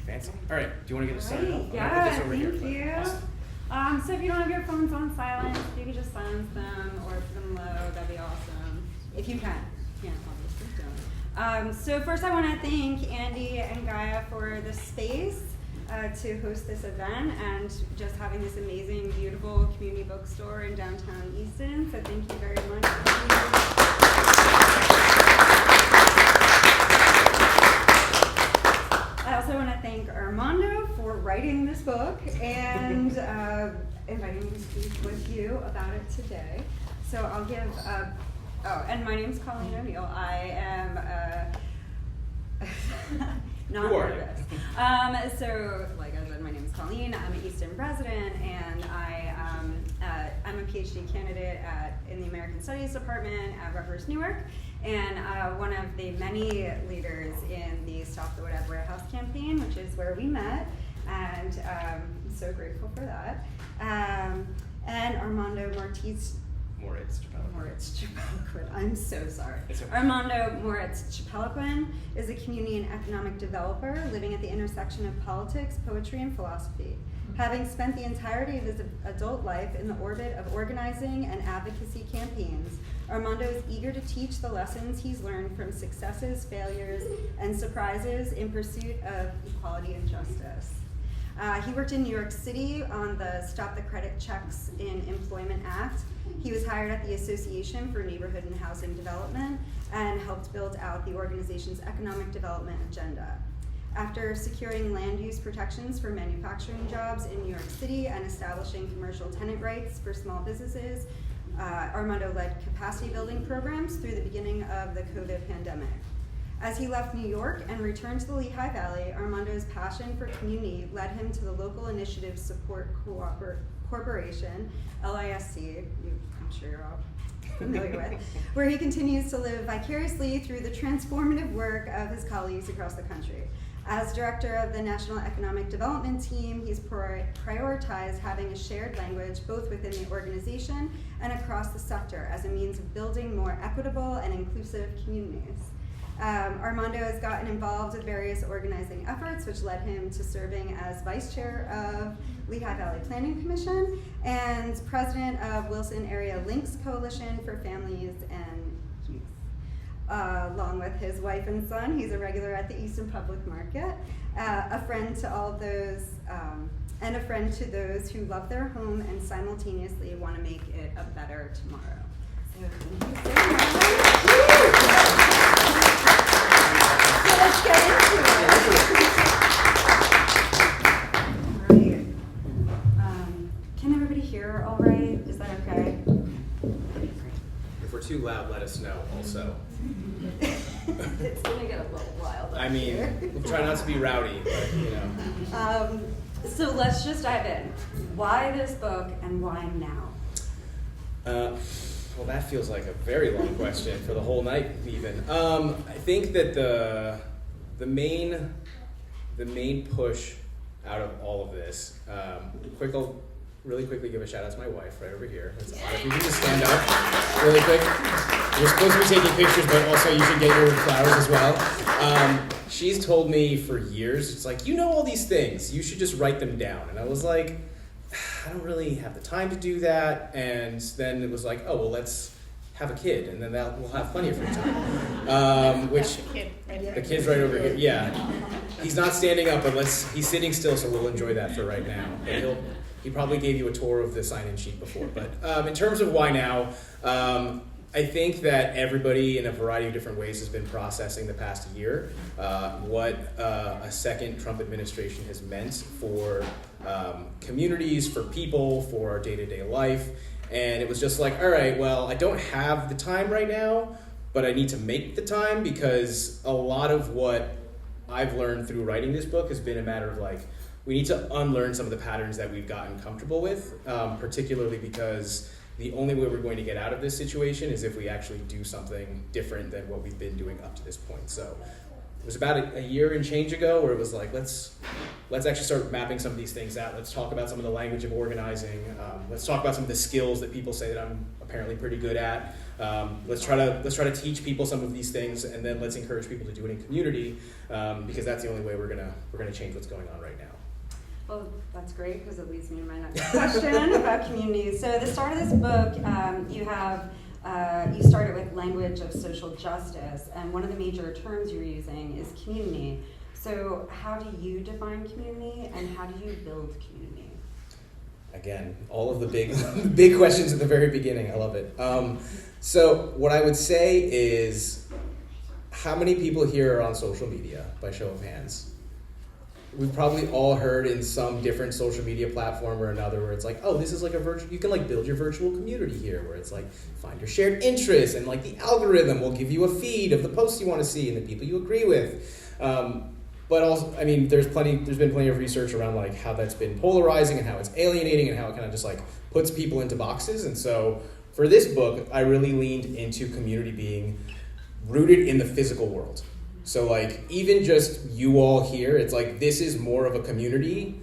Fancy. All right, do you want to get us started? Right. Yeah, thank you. Awesome. So if you don't have your phones on silent, you can just silence them or put them low. That'd be awesome. If you can. Yeah, obviously don't. So first I want to thank Andy and Gaia for the space to host this event and just having this amazing, beautiful community bookstore in downtown Easton. So thank you very much. I also want to thank Armando for writing this book and inviting me to speak with you about it today. So I'll give, and my name's Colleen O'Neal. I am not nervous. So, like I said, my name's Colleen. I'm an Easton resident, and I'm a PhD candidate in the American Studies Department at Rutgers Newark, and one of the many leaders in the Stop the Whatever Warehouse campaign, which is where we met, and I'm so grateful for that. And Armando Moritz-Chapelliquen. I'm so sorry. Okay. Armando Moritz-Chapelliquen is a community and economic developer living at the intersection of politics, poetry, and philosophy. Having spent the entirety of his adult life in the orbit of organizing and advocacy campaigns, Armando is eager to teach the lessons he's learned from successes, failures, and surprises in pursuit of equality and justice. He worked in New York City on the Stop the Credit Checks in Employment Act. He was hired at the Association for Neighborhood and Housing Development and helped build out the organization's economic development agenda. After securing land use protections for manufacturing jobs in New York City and establishing commercial tenant rights for small businesses, Armando led capacity building programs through the beginning of the COVID pandemic. As he left New York and returned to the Lehigh Valley, Armando's passion for community led him to the Local Initiative Support Corporation, LISC, I'm sure you're all familiar with, where he continues to live vicariously through the transformative work of his colleagues across the country. As director of the National Economic Development Team, he's prioritized having a shared language both within the organization and across the sector as a means of building more equitable and inclusive communities. Armando has gotten involved with various organizing efforts, which led him to serving as vice chair of Lehigh Valley Planning Commission and president of Wilson Area Links Coalition for Families and Youth. Along with his wife and son, he's a regular at the Easton Public Market, a friend to all of those, and a friend to those who love their home and simultaneously want to make it a better tomorrow. So thank you so much. So let's get into it. All right. Can everybody hear all right? Is that okay? If we're too loud, let us know also. It's going to get a little wild. I mean, we'll try not to be rowdy, but you know. So let's just dive in. Why this book and why now? Well, that feels like a very long question for the whole night, even. I think that the main push out of all of this, I'll really quickly give a shout out to my wife right over here. It's odd if you can just stand up really quick. You're supposed to be taking pictures, but also you should get your flowers as well. She's told me for years, it's like, you know all these things, you should just write them down. And I was like, I don't really have the time to do that. And then it was like, oh, well, let's have a kid, and then we'll have plenty of free time. Which the kid's right over here. Yeah, he's not standing up, but he's sitting still, so we'll enjoy that for right now. But he probably gave you a tour of the sign-in sheet before. But in terms of why now, I think that everybody in a variety of different ways has been processing the past year what a second Trump administration has meant for communities, for people, for our day-to-day life. And it was just like, all right, well, I don't have the time right now, but I need to make the time, because a lot of what I've learned through writing this book has been a matter of like, we need to unlearn some of the patterns that we've gotten comfortable with, particularly because the only way we're going to get out of this situation is if we actually do something different than what we've been doing up to this point. So it was about a year and change ago where it was like, let's let's actually start mapping some of these things out. Let's talk about some of the language of organizing. Let's talk about some of the skills that people say that I'm apparently pretty good at. Let's try to teach people some of these things, and then let's encourage people to do it in community, because that's the only way we're gonna change what's going on right now. Well, that's great, because it leads me to my next question about community. So at the start of this book, you started with language of social justice, and one of the major terms you're using is community. So how do you define community, and how do you build community? Again, all of the big questions at the very beginning. I love it. So what I would say is, how many people here are on social media, by show of hands? We've probably all heard in some different social media platform or another where it's like, oh, this is like a virtual, you can like build your virtual community here, where it's like, find your shared interests, and like the algorithm will give you a feed of the posts you want to see and the people you agree with. But also, I mean, there's been plenty of research around like how that's been polarizing and how it's alienating and how it kind of just like puts people into boxes. And so for this book, I really leaned into community being rooted in the physical world. So like, even just you all here, it's like, this is more of a community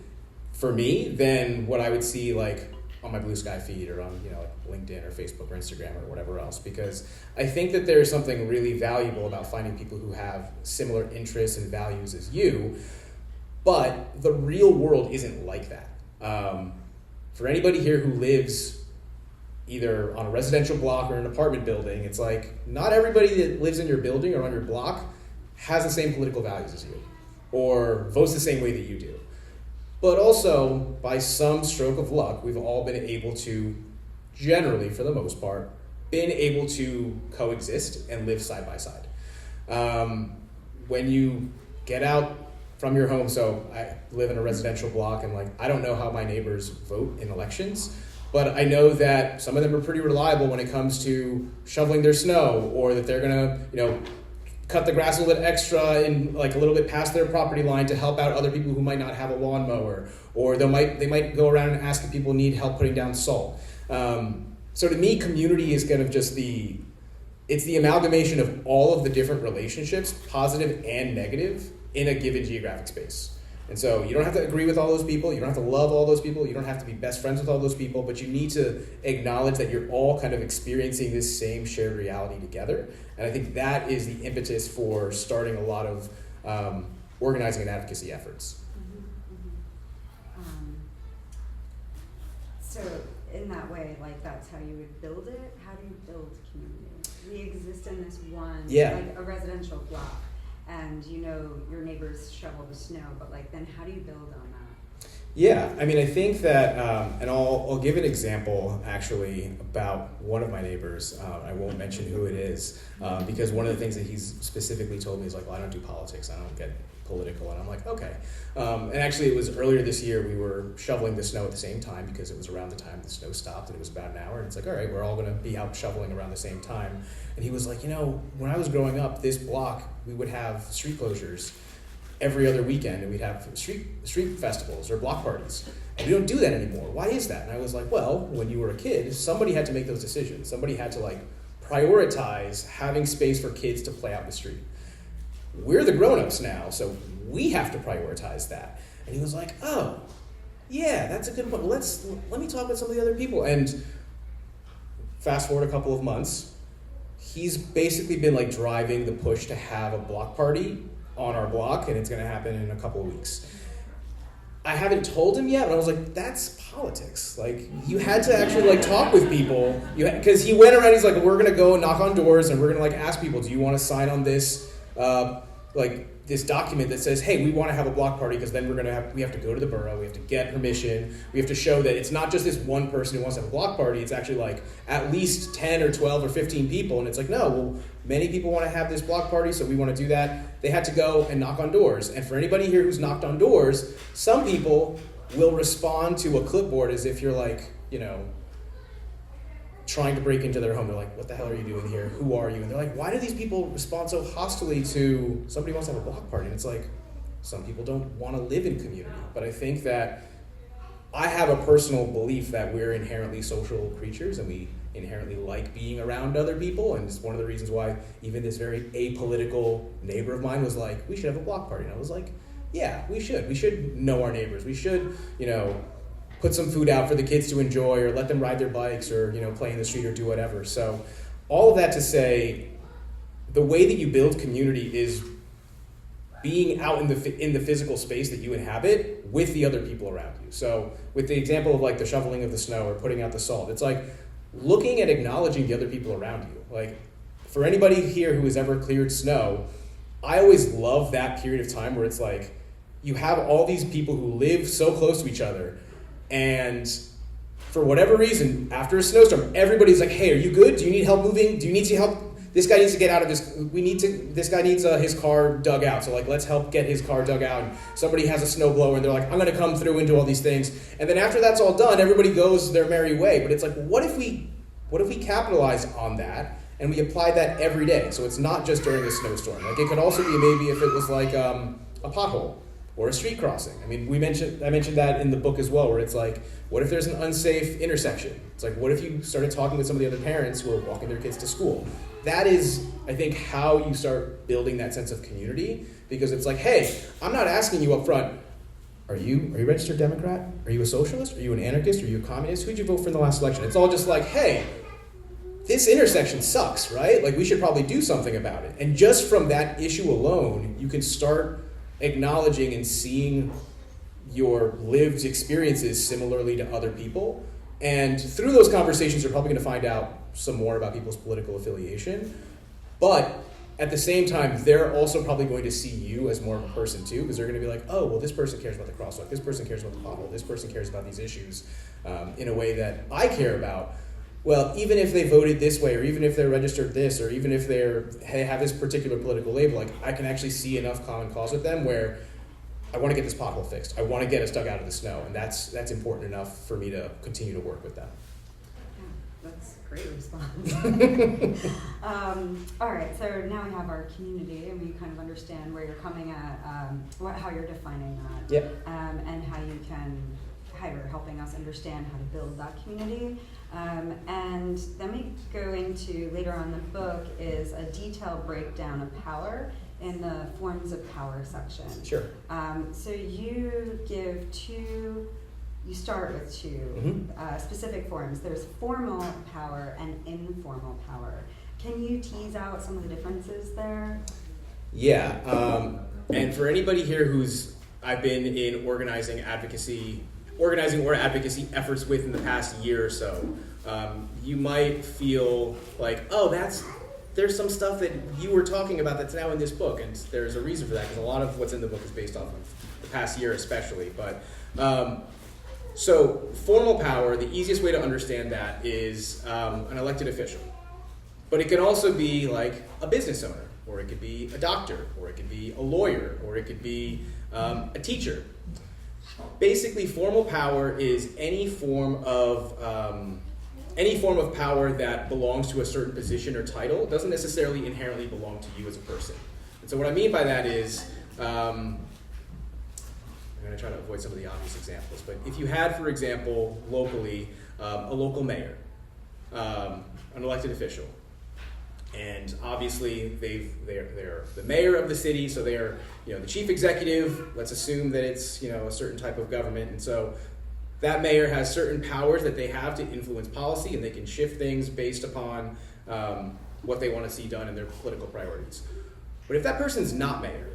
for me than what I would see like on my Blue Sky feed or on, like LinkedIn or Facebook or Instagram or whatever else, because I think that there's something really valuable about finding people who have similar interests and values as you, but the real world isn't like that. For anybody here who lives either on a residential block or an apartment building, it's like, not everybody that lives in your building or on your block has the same political values as you, or votes the same way that you do. But also, by some stroke of luck, we've all been able to, generally, for the most part, been able to coexist and live side by side. When you get out from your home, so I live in a residential block, and like, I don't know how my neighbors vote in elections, but I know that some of them are pretty reliable when it comes to shoveling their snow, or that they're gonna, cut the grass a little bit extra and like a little bit past their property line to help out other people who might not have a lawnmower, or they might go around and ask if people need help putting down salt. So to me, community is kind of just it's the amalgamation of all of the different relationships, positive and negative, in a given geographic space. And so you don't have to agree with all those people, you don't have to love all those people, you don't have to be best friends with all those people, but you need to acknowledge that you're all kind of experiencing this same shared reality together. And I think that is the impetus for starting a lot of organizing and advocacy efforts. So in that way, like, that's how you would build it? How do you build community? We exist in this one, like a residential block, and your neighbors shovel the snow, but like, then how do you build on that? Yeah, I mean, I think that, and I'll give an example actually about one of my neighbors. I won't mention who it is, because one of the things that he's specifically told me is like, well, I don't do politics, I don't get political, and I'm like, okay. And actually, it was earlier this year, we were shoveling the snow at the same time, because it was around the time the snow stopped, and it was about an hour, and it's like, all right, we're all gonna be out shoveling around the same time. And he was like, when I was growing up, this block, we would have street closures every other weekend, and we'd have street festivals or block parties, and we don't do that anymore. Why is that? And I was like, well, when you were a kid, somebody had to make those decisions. Somebody had to like prioritize having space for kids to play out in the street. We're the grown-ups now, so we have to prioritize that. And he was like, oh, yeah, that's a good point. Let me talk with some of the other people. And fast forward a couple of months, he's basically been like driving the push to have a block party on our block, and it's going to happen in a couple of weeks. I haven't told him yet, but I was like, that's politics. Like, you had to actually like talk with people, because he went around, he's like, we're going to go and knock on doors, and we're going to like ask people, do you want to sign on this this document that says, hey, we want to have a block party, because then we have to go to the borough, we have to get permission, we have to show that it's not just this one person who wants to have a block party, it's actually like at least 10 or 12 or 15 people. And it's like, no, well, many people want to have this block party, so we want to do that. They had to go and knock on doors. And for anybody here who's knocked on doors, some people will respond to a clipboard as if you're like, trying to break into their home. They're like, what the hell are you doing here? Who are you? And they're like, why do these people respond so hostily to somebody who wants to have a block party? And it's like, some people don't want to live in community. But I think that I have a personal belief that we're inherently social creatures, and we inherently like being around other people. And it's one of the reasons why even this very apolitical neighbor of mine was like, we should have a block party. And I was like, yeah, we should. We should know our neighbors. We should, put some food out for the kids to enjoy, or let them ride their bikes, or, play in the street or do whatever. So all of that to say, the way that you build community is being out in the physical space that you inhabit with the other people around you. So with the example of like the shoveling of the snow or putting out the salt, it's like looking and acknowledging the other people around you. Like for anybody here who has ever cleared snow, I always love that period of time where it's like you have all these people who live so close to each other, and for whatever reason, after a snowstorm, everybody's like, hey, are you good? Do you need help moving? Do you need some help? This guy needs to get out of this. This guy needs his car dug out. So like, let's help get his car dug out. And somebody has a snowblower and they're like, I'm going to come through and do all these things. And then after that's all done, everybody goes their merry way. But it's like, what if we capitalize on that and we apply that every day? So it's not just during a snowstorm. Like it could also be maybe if it was like a pothole or a street crossing. I mean, I mentioned that in the book as well, where it's like, what if there's an unsafe intersection? It's like, what if you started talking with some of the other parents who are walking their kids to school? That is, I think, how you start building that sense of community, because it's like, hey, I'm not asking you up front, are you a registered Democrat? Are you a socialist? Are you an anarchist? Are you a communist? Who'd you vote for in the last election? It's all just like, hey, this intersection sucks, right? Like we should probably do something about it. And just from that issue alone, you can start acknowledging and seeing your lived experiences similarly to other people. And through those conversations, you're probably going to find out some more about people's political affiliation. But at the same time, they're also probably going to see you as more of a person too, because they're going to be like, oh, well, this person cares about the crosswalk, this person cares about the pothole, this person cares about these issues in a way that I care about. Well, even if they voted this way, or even if they're registered this, or even if they have this particular political label, like I can actually see enough common cause with them where I want to get this pothole fixed. I want to get us dug out of the snow, and that's important enough for me to continue to work with them. Yeah, that's a great response. All right, so now we have our community, and we kind of understand where you're coming at, how you're defining that, yep. And how you're helping us understand how to build that community. And then we go into, later on in the book, is a detailed breakdown of power in the forms of power section. Sure. So you start with two specific forms. There's formal power and informal power. Can you tease out some of the differences there? Yeah, and for anybody here I've been in organizing or advocacy efforts with in the past year or so, you might feel like, oh, there's some stuff that you were talking about that's now in this book, and there's a reason for that, because a lot of what's in the book is based off of the past year especially. But so formal power, the easiest way to understand that is an elected official. But it can also be like a business owner, or it could be a doctor, or it could be a lawyer, or it could be a teacher. Basically, formal power is any form of power that belongs to a certain position or title. It doesn't necessarily inherently belong to you as a person. And so what I mean by that is, I'm going to try to avoid some of the obvious examples, but if you had, for example, locally, a local mayor, an elected official, and obviously they're the mayor of the city, so they're the chief executive. Let's assume that it's a certain type of government, and so that mayor has certain powers that they have to influence policy, and they can shift things based upon what they want to see done in their political priorities. But if that person's not mayor,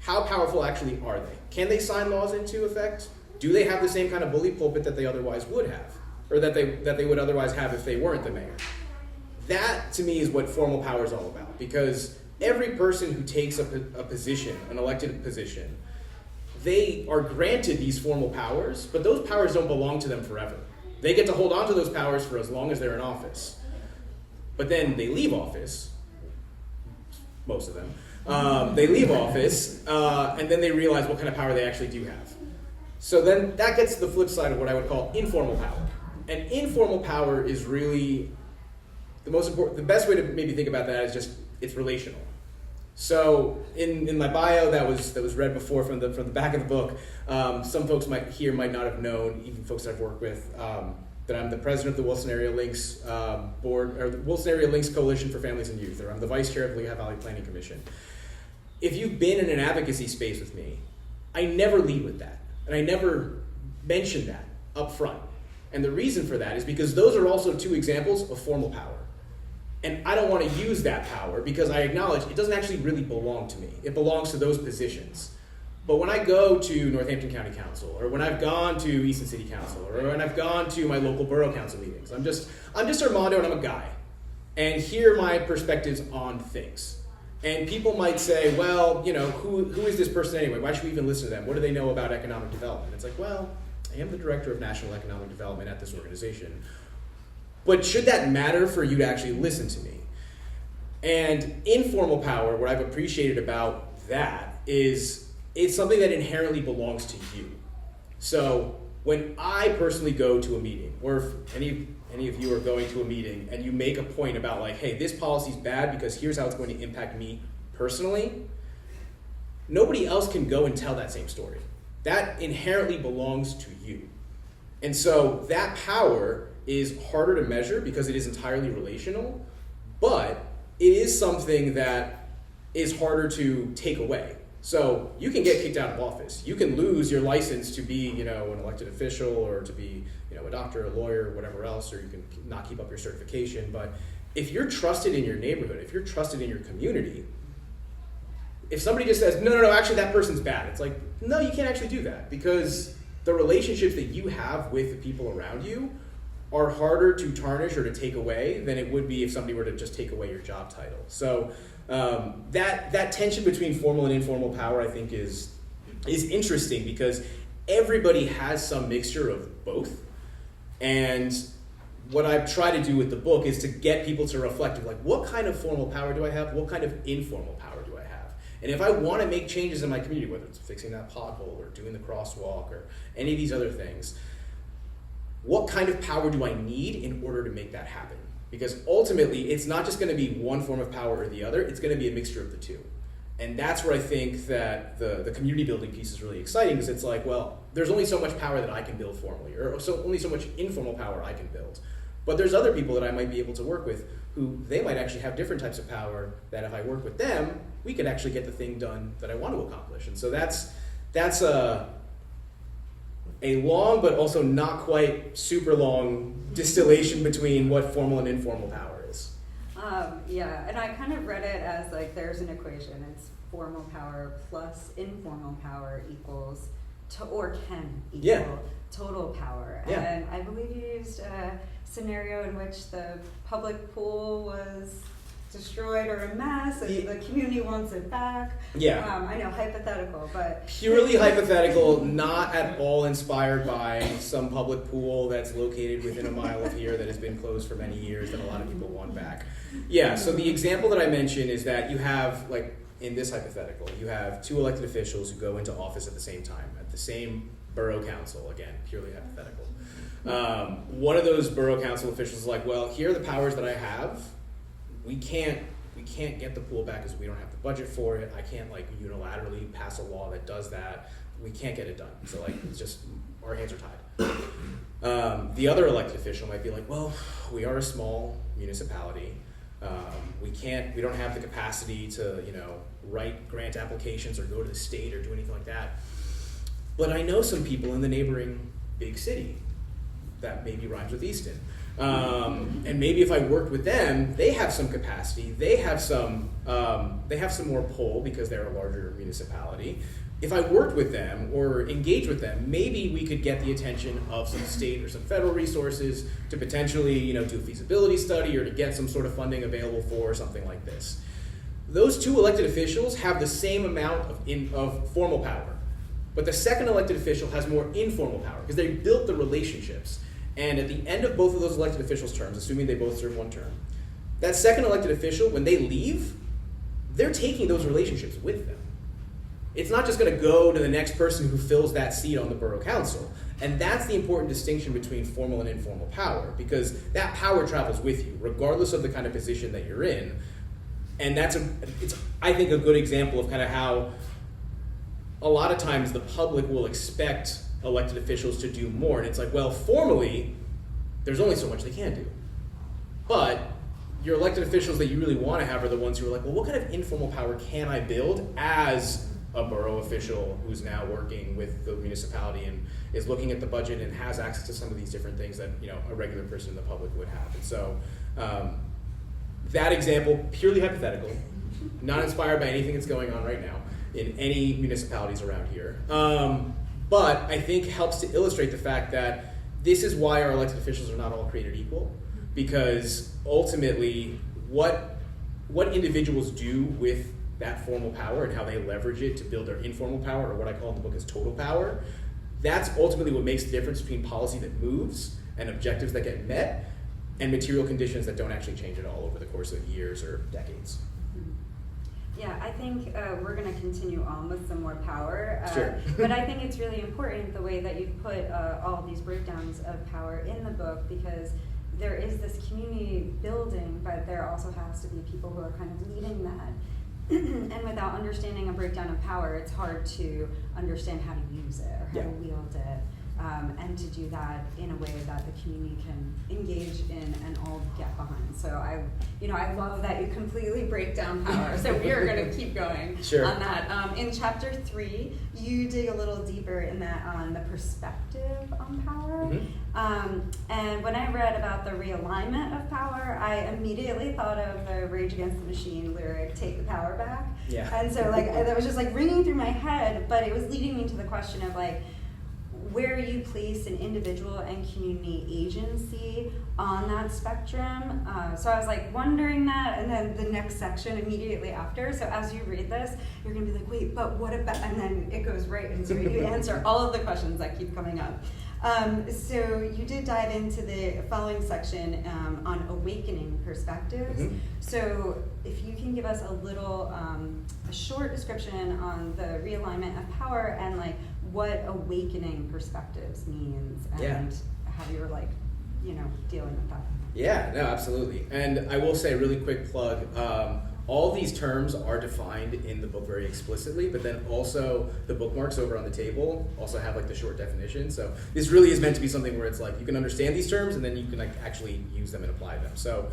how powerful actually are they? Can they sign laws into effect? Do they have the same kind of bully pulpit that they otherwise would have, or that they would otherwise have if they weren't the mayor? That, to me, is what formal power is all about, because every person who takes a position, an elected position, they are granted these formal powers, but those powers don't belong to them forever. They get to hold on to those powers for as long as they're in office. But then they leave office, most of them. They leave office, and then they realize what kind of power they actually do have. So then that gets to the flip side of what I would call informal power. And informal power is really the most important. The best way to maybe think about that is just it's relational. So in my bio that was read before from the back of the book, some folks might not have known, even folks I've worked with, that I'm the president of the Wilson Area Links board, or the Wilson Area Links Coalition for Families and Youth, or I'm the vice chair of the Lehigh Valley Planning Commission. If you've been in an advocacy space with me, I never lead with that, and I never mention that up front. And the reason for that is because those are also two examples of formal power. And I don't want to use that power because I acknowledge it doesn't actually really belong to me. It belongs to those positions. But when I go to Northampton County Council, or when I've gone to Easton City Council, or when I've gone to my local borough council meetings, I'm just Armando and I'm a guy. And here are my perspectives on things. And people might say, well, who is this person anyway? Why should we even listen to them? What do they know about economic development? It's like, well, I am the director of national economic development at this organization. But should that matter for you to actually listen to me? And informal power, what I've appreciated about that is it's something that inherently belongs to you. So when I personally go to a meeting, or if any of you are going to a meeting and you make a point about like, hey, this policy's bad because here's how it's going to impact me personally, nobody else can go and tell that same story. That inherently belongs to you. And so that power is harder to measure because it is entirely relational, but it is something that is harder to take away. So you can get kicked out of office. You can lose your license to be, an elected official, or to be, a doctor, a lawyer, whatever else, or you can not keep up your certification. But if you're trusted in your neighborhood, if you're trusted in your community, if somebody just says, no, actually that person's bad, it's like, no, you can't actually do that, because the relationships that you have with the people around you are harder to tarnish or to take away than it would be if somebody were to just take away your job title. So that tension between formal and informal power, I think, is interesting, because everybody has some mixture of both. And what I've tried to do with the book is to get people to reflect of like, what kind of formal power do I have? What kind of informal power do I have? And if I want to make changes in my community, whether it's fixing that pothole or doing the crosswalk or any of these other things, what kind of power do I need in order to make that happen? Because ultimately, it's not just going to be one form of power or the other, it's going to be a mixture of the two. And that's where I think that the community building piece is really exciting, because it's like, well, there's only so much power that I can build formally, or only so much informal power I can build. But there's other people that I might be able to work with who they might actually have different types of power that if I work with them, we could actually get the thing done that I want to accomplish. And so that's a long but also not quite super long distillation between what formal and informal power is. Yeah, and I kind of read it as like there's an equation. It's formal power plus informal power equals can equal total power. Yeah. And I believe you used a scenario in which the public pool was destroyed or a mess and the community wants it back. Yeah. I know, hypothetical, but... Purely hypothetical, not at all inspired by some public pool that's located within a mile of here that has been closed for many years that a lot of people want back. Yeah, so the example that I mentioned is that you have, like, in this hypothetical, you have two elected officials who go into office at the same time, at the same borough council, again, purely hypothetical. One of those borough council officials is like, well, here are the powers that I have. We can't get the pool back because we don't have the budget for it. I can't like unilaterally pass a law that does that. We can't get it done. So like it's just our hands are tied. The other elected official might be like, well, we are a small municipality. We don't have the capacity to write grant applications or go to the state or do anything like that. But I know some people in the neighboring big city that maybe rhymes with Easton. And maybe if I worked with them, they have some capacity. They have some more pull because they're a larger municipality. If I worked with them or engaged with them, maybe we could get the attention of some state or some federal resources to potentially, do a feasibility study or to get some sort of funding available for something like this. Those two elected officials have the same amount of formal power, but the second elected official has more informal power because they built the relationships. And at the end of both of those elected officials' terms, assuming they both serve one term, that second elected official, when they leave, they're taking those relationships with them. It's not just going to go to the next person who fills that seat on the borough council. And that's the important distinction between formal and informal power, because that power travels with you, regardless of the kind of position that you're in. And it's I think, a good example of kind of how a lot of times the public will expect elected officials to do more. And it's like, well, formally, there's only so much they can do. But your elected officials that you really want to have are the ones who are like, well, what kind of informal power can I build as a borough official who's now working with the municipality and is looking at the budget and has access to some of these different things that a regular person in the public would have. And so that example, purely hypothetical, not inspired by anything that's going on right now in any municipalities around here, but I think helps to illustrate the fact that this is why our elected officials are not all created equal, because ultimately what individuals do with that formal power and how they leverage it to build their informal power, or what I call in the book as total power, that's ultimately what makes the difference between policy that moves and objectives that get met and material conditions that don't actually change at all over the course of years or decades. Yeah, I think we're going to continue on with some more power. Sure. But I think it's really important the way that you've put all of these breakdowns of power in the book, because there is this community building, but there also has to be people who are kind of leading that. And without understanding a breakdown of power, it's hard to understand how to use it or how to wield it. And to do that in a way that the community can engage in and all get behind. So I love that you completely break down power. So we are going to keep going on that. In chapter 3, you dig a little deeper in that on the perspective on power. Mm-hmm. And when I read about the realignment of power, I immediately thought of the Rage Against the Machine lyric, "Take the power back." Yeah. And so that was just ringing through my head, but it was leading me to the question of where you place an individual and community agency on that spectrum. So I was wondering that, and then the next section immediately after. So as you read this, you're gonna be wait, but what about, and then it goes right into it. You answer all of the questions that keep coming up. So you did dive into the following section on awakening perspectives. Mm-hmm. So if you can give us a little, a short description on the realignment of power and what awakening perspectives means and how you're dealing with that. Yeah, no, absolutely. And I will say, really quick plug, all these terms are defined in the book very explicitly, but then also the bookmarks over on the table also have the short definition. So this really is meant to be something where it's you can understand these terms and then you can actually use them and apply them. So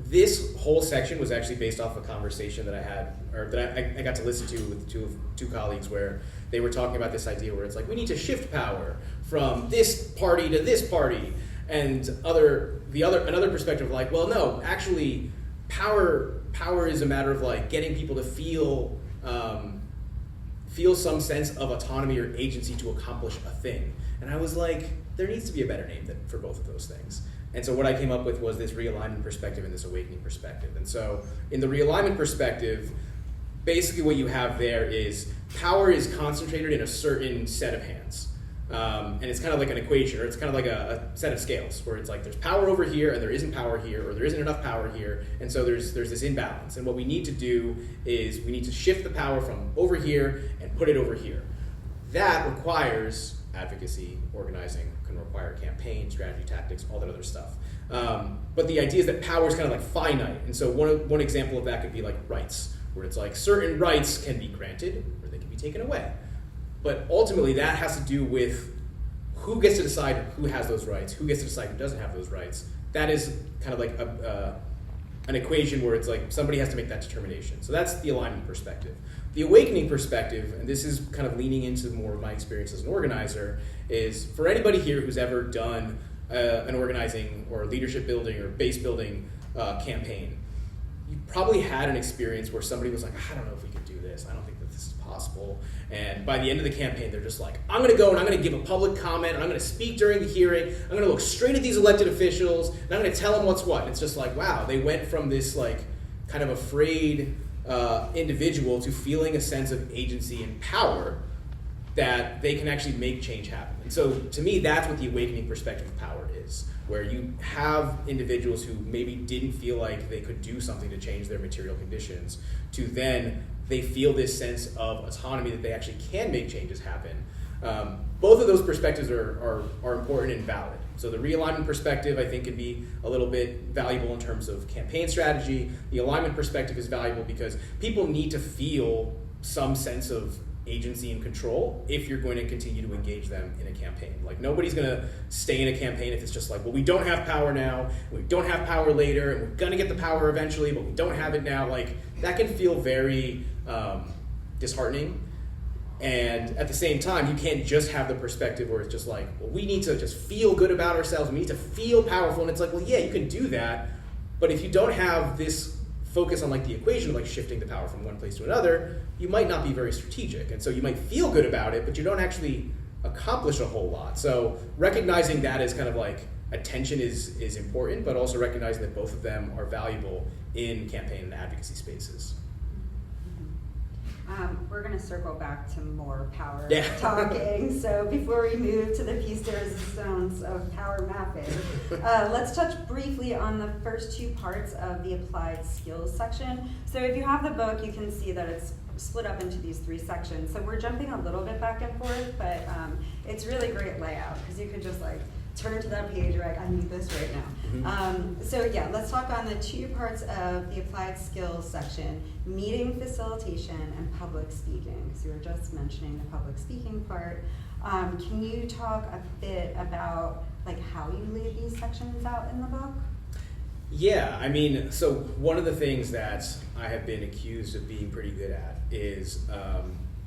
this whole section was actually based off a conversation that I had, or that I got to listen to with two colleagues, where they were talking about this idea where it's we need to shift power from this party to this party, and another perspective well, no, actually power is a matter of getting people to feel some sense of autonomy or agency to accomplish a thing. And I was there needs to be a better name for both of those things. And so what I came up with was this realignment perspective and this awakening perspective. And so in the realignment perspective, basically what you have there is power is concentrated in a certain set of hands. And it's kind of like an equation, or it's kind of like a set of scales where it's there's power over here and there isn't power here, or there isn't enough power here, and so there's this imbalance. And what we need to do is we need to shift the power from over here and put it over here. That requires advocacy, organizing, can require campaign, strategy, tactics, all that other stuff. But the idea is that power is kind of finite, and so one example of that could be rights, where it's certain rights can be granted or they can be taken away. But ultimately, that has to do with who gets to decide who has those rights, who gets to decide who doesn't have those rights. That is kind of an equation where it's somebody has to make that determination. So that's the alignment perspective. The awakening perspective, and this is kind of leaning into more of my experience as an organizer, is for anybody here who's ever done an organizing or leadership building or base building campaign, you probably had an experience where somebody was I don't know if we could do this. I don't think that this is possible. And by the end of the campaign, they're just I'm going to go and I'm going to give a public comment. I'm going to speak during the hearing. I'm going to look straight at these elected officials and I'm going to tell them what's what. And it's just wow, they went from this kind of afraid individual to feeling a sense of agency and power that they can actually make change happen. And so to me, that's what the awakening perspective of power is, where you have individuals who maybe didn't feel like they could do something to change their material conditions, to then they feel this sense of autonomy that they actually can make changes happen. Both of those perspectives are important and valid. So the realignment perspective, I think, can be a little bit valuable in terms of campaign strategy. The alignment perspective is valuable because people need to feel some sense of agency and control if you're going to continue to engage them in a campaign. Nobody's going to stay in a campaign if it's just well, we don't have power now, we don't have power later, and we're going to get the power eventually, but we don't have it now. That can feel very disheartening. And at the same time, you can't just have the perspective where it's just like, well, we need to just feel good about ourselves. We need to feel powerful. And it's like, well, yeah, you can do that. But if you don't have this focus on like the equation of like shifting the power from one place to another, you might not be very strategic. And so you might feel good about it, but you don't actually accomplish a whole lot. So recognizing that as kind of like attention is important, but also recognizing that both of them are valuable in campaign and advocacy spaces. We're going to circle back to more power Yeah. talking. So before we move to the piece de resistance of power mapping, let's touch briefly on the first two parts of the applied skills section. So if you have the book, you can see that it's split up into these three sections. So we're jumping a little bit back and forth, but it's really great layout because you can just like turn to that page, you're like, I need this right now. Mm-hmm. So yeah, let's talk on the two parts of the applied skills section, meeting facilitation and public speaking, because you were just mentioning the public speaking part. Can you talk a bit about like how you lay these sections out in the book? Yeah, I mean, so one of the things that I have been accused of being pretty good at is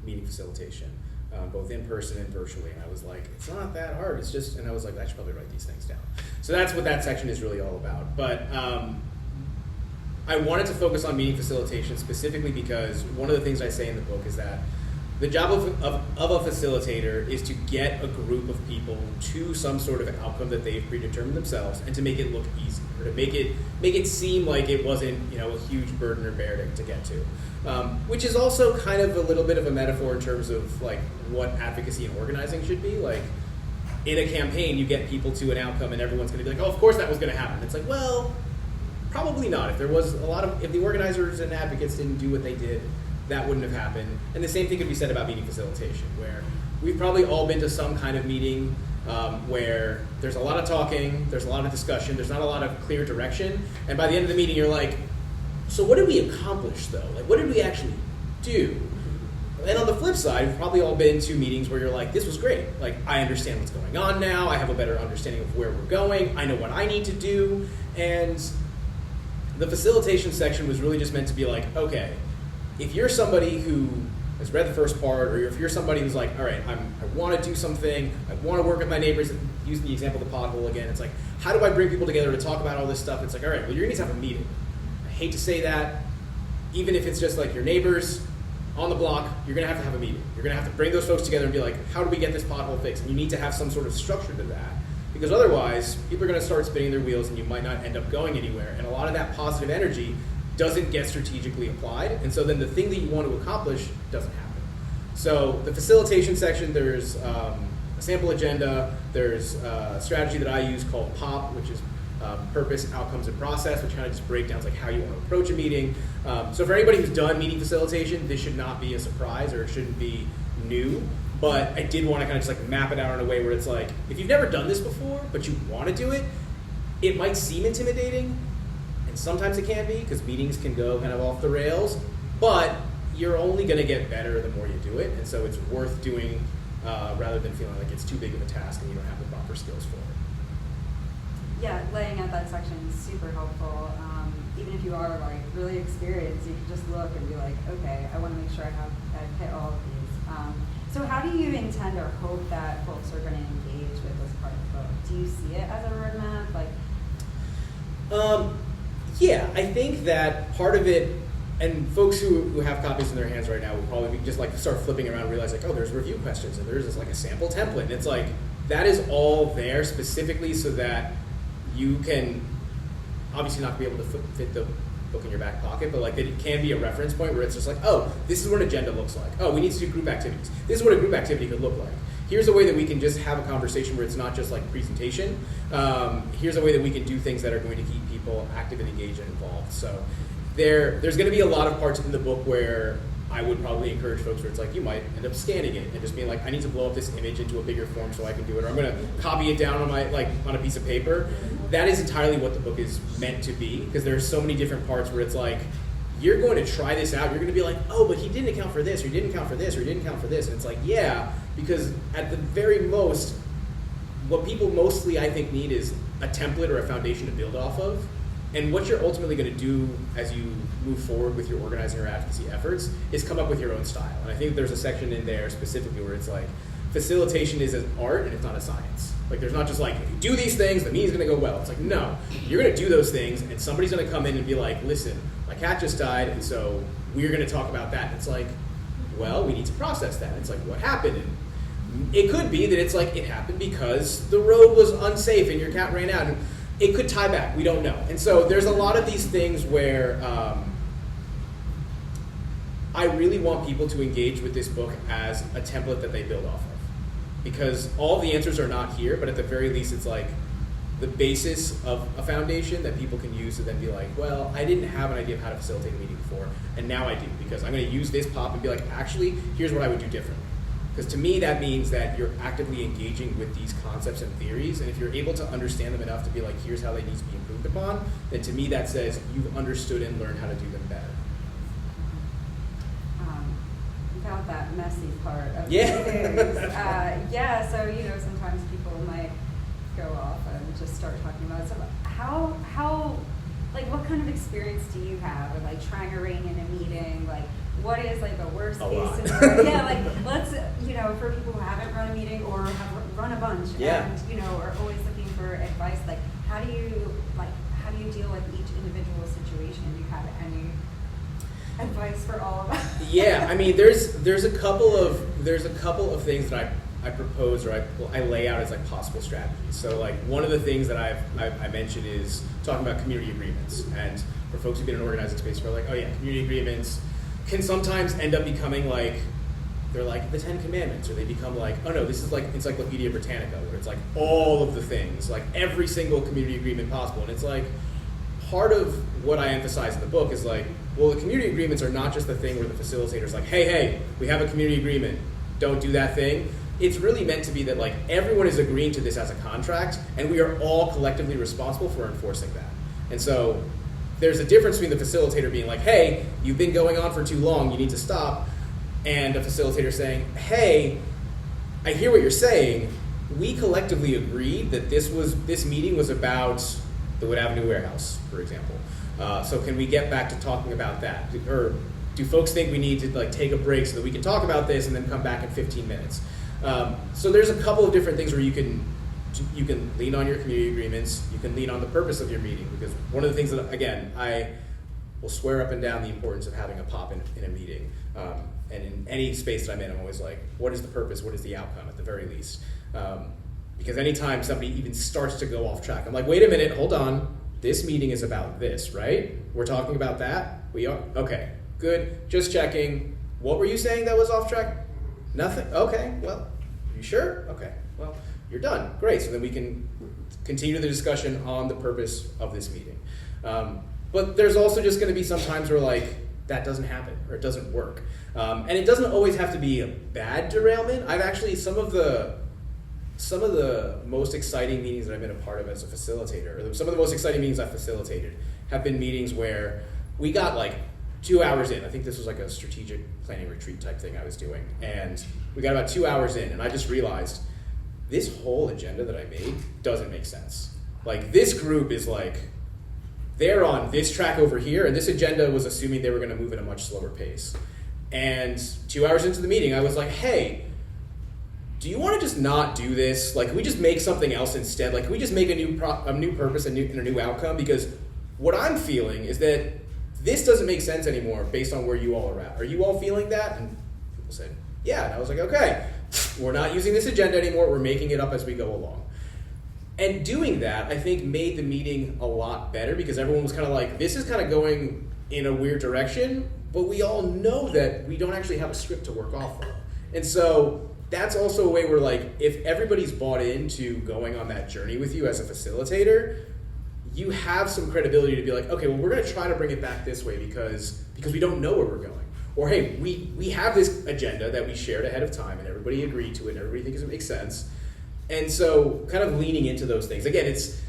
meeting facilitation. Both in person and virtually, and I was like, it's not that hard, it's just, and I was like, I should probably write these things down. So that's what that section is really all about. But I wanted to focus on meeting facilitation specifically because one of the things I say in the book is that the job of a facilitator is to get a group of people to some sort of outcome that they've predetermined themselves, and to make it look easy, or to make it seem like it wasn't, you know, a huge burden or bear to get to. Which is also kind of a little bit of a metaphor in terms of like what advocacy and organizing should be. Like in a campaign, you get people to an outcome, and everyone's going to be like, "Oh, of course that was going to happen." It's like, well, probably not. If the organizers and advocates didn't do what they did, that wouldn't have happened. And the same thing could be said about meeting facilitation, where we've probably all been to some kind of meeting where there's a lot of talking, there's a lot of discussion, there's not a lot of clear direction, and by the end of the meeting, you're like, so what did we accomplish though? Like, what did we actually do? And on the flip side, we've probably all been to meetings where you're like, this was great. Like, I understand what's going on now. I have a better understanding of where we're going. I know what I need to do. And the facilitation section was really just meant to be like, okay, if you're somebody who has read the first part, or if you're somebody who's like, all right, I want to do something, I want to work with my neighbors, using the example of the pothole again, it's like, how do I bring people together to talk about all this stuff? It's like, all right, well, you're going to need to have a meeting. Hate to say that, even if it's just like your neighbors on the block, you're going to have a meeting. You're going to have to bring those folks together and be like, how do we get this pothole fixed? And you need to have some sort of structure to that, because otherwise people are going to start spinning their wheels and you might not end up going anywhere. And a lot of that positive energy doesn't get strategically applied, and so then the thing that you want to accomplish doesn't happen. So the facilitation section, there's a sample agenda, there's a strategy that I use called POP, which is purpose, outcomes, and process, which kind of just break down like how you want to approach a meeting. So for anybody who's done meeting facilitation, this should not be a surprise, or it shouldn't be new. But I did want to kind of just like map it out in a way where it's like, if you've never done this before, but you want to do it, it might seem intimidating, and sometimes it can be, because meetings can go kind of off the rails, but you're only going to get better the more you do it, and so it's worth doing rather than feeling like it's too big of a task and you don't have the proper skills for it. Yeah, laying out that section is super helpful. Even if you are like really experienced, you can just look and be like, okay, I want to make sure I've hit all of these. So how do you intend or hope that folks are going to engage with this part of the book? Do you see it as a roadmap? Yeah, I think that part of it, and folks who have copies in their hands right now will probably just like start flipping around and realize like, oh, there's review questions and there's this like a sample template. And it's like, that is all there specifically so that you can obviously not be able to fit the book in your back pocket, but like it can be a reference point where it's just like, oh, this is what an agenda looks like. Oh, we need to do group activities. This is what a group activity could look like. Here's a way that we can just have a conversation where it's not just like presentation. Here's a way that we can do things that are going to keep people active and engaged and involved. So there's going to be a lot of parts in the book where I would probably encourage folks where it's like, you might end up scanning it and just being like, I need to blow up this image into a bigger form so I can do it, or I'm going to copy it down on a piece of paper. That is entirely what the book is meant to be, because there's so many different parts where it's like, you're going to try this out, you're going to be like, oh, but he didn't account for this, or he didn't account for this, or he didn't account for this. And it's like, yeah, because at the very most, what people mostly, I think, need is a template or a foundation to build off of. And what you're ultimately going to do as you move forward with your organizing or advocacy efforts is come up with your own style. And I think there's a section in there specifically where it's like, facilitation is an art and it's not a science. Like, there's not just like, if you do these things, the meeting's going to go well. It's like, no, you're going to do those things, and somebody's going to come in and be like, listen, my cat just died, and so we're going to talk about that. And it's like, well, we need to process that. It's like, what happened? And it could be that it's like, it happened because the road was unsafe and your cat ran out. And it could tie back. We don't know. And so there's a lot of these things where I really want people to engage with this book as a template that they build off of. Because all the answers are not here, but at the very least it's like the basis of a foundation that people can use to then be like, well, I didn't have an idea of how to facilitate a meeting before, and now I do, because I'm going to use this pop and be like, actually, here's what I would do differently. Because to me, that means that you're actively engaging with these concepts and theories, and if you're able to understand them enough to be like, here's how they need to be improved upon, then to me that says you've understood and learned how to do them better. About that messy part of Yeah. meetings. So sometimes people might go off and just start talking about stuff. How like what kind of experience do you have with like trying to rein in a meeting? Like what is like the worst case scenario? Yeah, like let's for people who haven't run a meeting or have run a bunch and are always looking for advice, like how do you deal with each individual situation? Do you have any advice for all of us? Yeah, I mean, there's a couple of things that I propose or I lay out as like possible strategies. So like one of the things that I mentioned is talking about community agreements. And for folks who've been in organizing space, we're like, oh yeah, community agreements can sometimes end up becoming like they're like the 10 Commandments, or they become like, oh no, this is like Encyclopedia Britannica, where it's like all of the things, like every single community agreement possible. And it's like part of what I emphasize in the book is like, well, the community agreements are not just the thing where the facilitator's like, hey, we have a community agreement, don't do that thing. It's really meant to be that like everyone is agreeing to this as a contract, and we are all collectively responsible for enforcing that. And so there's a difference between the facilitator being like, hey, you've been going on for too long, you need to stop, and a facilitator saying, hey, I hear what you're saying, we collectively agreed that this meeting was about the Wood Avenue warehouse, for example. So can we get back to talking about that? Or do folks think we need to like take a break so that we can talk about this and then come back in 15 minutes? So there's a couple of different things where you can lean on your community agreements, you can lean on the purpose of your meeting, because one of the things that, again, I will swear up and down the importance of having a pop in a meeting. And in any space that I'm in, I'm always like, what is the purpose? What is the outcome at the very least? Because anytime somebody even starts to go off track, I'm like, wait a minute, hold on. This meeting is about this, right? We're talking about that? We are? Okay, good. Just checking. What were you saying that was off track? Nothing? Okay, well, you sure? Okay, well, you're done. Great, so then we can continue the discussion on the purpose of this meeting. But there's also just going to be some times where like, that doesn't happen, or it doesn't work. And it doesn't always have to be a bad derailment. I've actually, some of the most exciting meetings that I've been a part of as a facilitator, or some of the most exciting meetings I've facilitated, have been meetings where we got like 2 hours in. I think this was like a strategic planning retreat type thing I was doing. And we got about 2 hours in, and I just realized this whole agenda that I made doesn't make sense. Like this group is like, they're on this track over here, and this agenda was assuming they were going to move at a much slower pace. And 2 hours into the meeting, I was like, hey, do you want to just not do this? Like, can we just make something else instead? Like, can we just make a new purpose and a new outcome? Because what I'm feeling is that this doesn't make sense anymore based on where you all are at. Are you all feeling that? And people said, yeah. And I was like, okay, we're not using this agenda anymore. We're making it up as we go along. And doing that, I think, made the meeting a lot better, because everyone was kind of like, this is kind of going in a weird direction, but we all know that we don't actually have a script to work off of. And so that's also a way where, like, if everybody's bought into going on that journey with you as a facilitator, you have some credibility to be like, okay, well, we're going to try to bring it back this way because we don't know where we're going. Or, hey, we have this agenda that we shared ahead of time, and everybody agreed to it, and everybody thinks it makes sense. And so kind of leaning into those things. Again, it's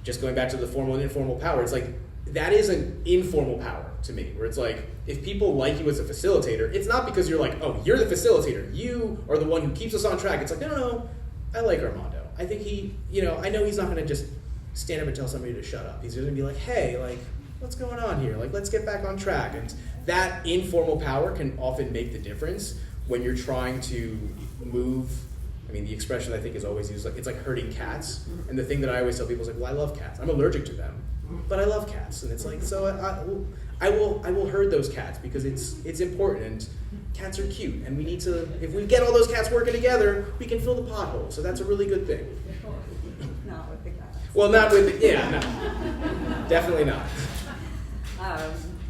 just going back to the formal and informal power. It's like, that is an informal power to me, where it's like, if people like you as a facilitator, it's not because you're like, oh, you're the facilitator, you are the one who keeps us on track. It's like, no, I like Armando. I think he, I know he's not going to just stand up and tell somebody to shut up. He's going to be like, hey, like, what's going on here? Like, let's get back on track. And that informal power can often make the difference when you're trying to move. I mean, the expression I think is always used, like, it's like herding cats. And the thing that I always tell people is like, well, I love cats. I'm allergic to them, but I love cats. And it's like, so I will herd those cats because it's important. And cats are cute. And we need to, if we get all those cats working together, we can fill the pothole. So that's a really good thing. Not with the cats. Well, not with the, yeah, no. Definitely not.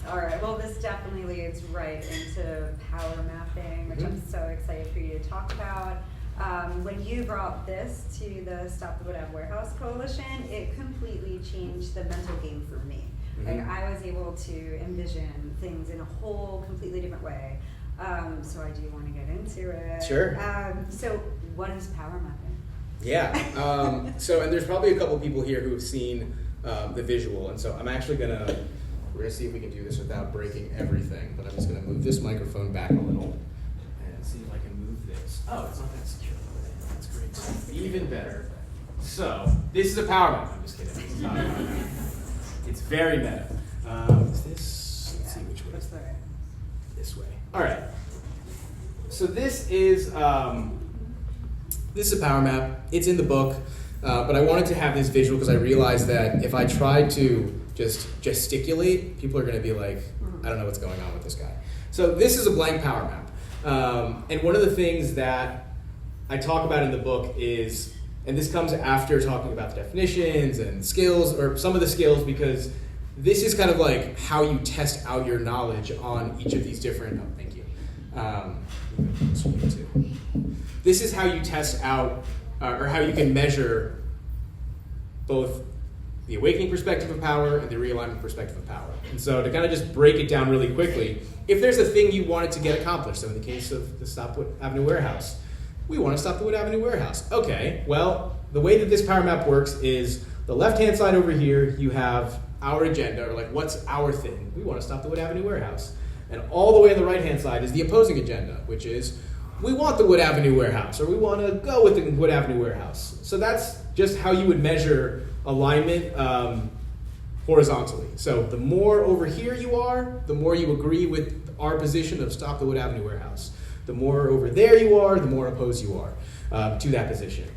All right, well, this definitely leads right into power mapping, which I'm so excited for you to talk about. When you brought this to the Stop the Wood Warehouse Coalition, it completely changed the mental game for me. Like, I was able to envision things in a whole completely different way. So I do want to get into it. Sure. So what is power mapping? Yeah. And there's probably a couple people here who have seen the visual, and so I'm actually we're gonna see if we can do this without breaking everything. But I'm just gonna move this microphone back a little and see if I can move this. Oh, it's not that secure. That's great. Even better. So this is a power map. I'm just kidding. It's very meta. Is this? Let's see which way. Which way? This way. All right. So this is a power map. It's in the book, but I wanted to have this visual because I realized that if I tried to just gesticulate, people are going to be like, I don't know what's going on with this guy. So this is a blank power map. And one of the things that I talk about in the book is, and this comes after talking about the definitions and skills, or some of the skills, because this is kind of like how you test out your knowledge on each of these different, thank you. This is how you test out, or how you can measure both the awakening perspective of power and the realignment perspective of power. And so to kind of just break it down really quickly, if there's a thing you wanted to get accomplished, so in the case of the Stop Wood Avenue Warehouse, we want to stop the Wood Avenue Warehouse. Okay, well, the way that this power map works is the left-hand side over here, you have our agenda, or like, what's our thing? We want to stop the Wood Avenue Warehouse. And all the way on the right-hand side is the opposing agenda, which is, we want the Wood Avenue Warehouse, or we want to go with the Wood Avenue Warehouse. So that's just how you would measure alignment horizontally. So the more over here you are, the more you agree with our position of stop the Wood Avenue Warehouse. The more over there you are, the more opposed you are to that position.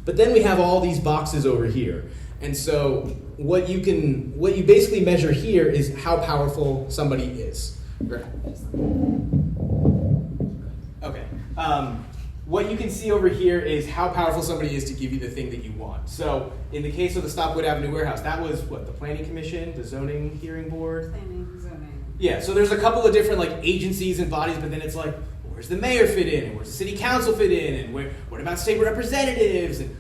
But then we have all these boxes over here. And so what you basically measure here is how powerful somebody is. Okay. What you can see over here is how powerful somebody is to give you the thing that you want. So in the case of the Stop Wood Avenue Warehouse, that was what, the Planning Commission, the Zoning Hearing Board? Planning, zoning. Yeah, so there's a couple of different like agencies and bodies, but then it's like, where's the mayor fit in? And where's the city council fit in? And what about state representatives and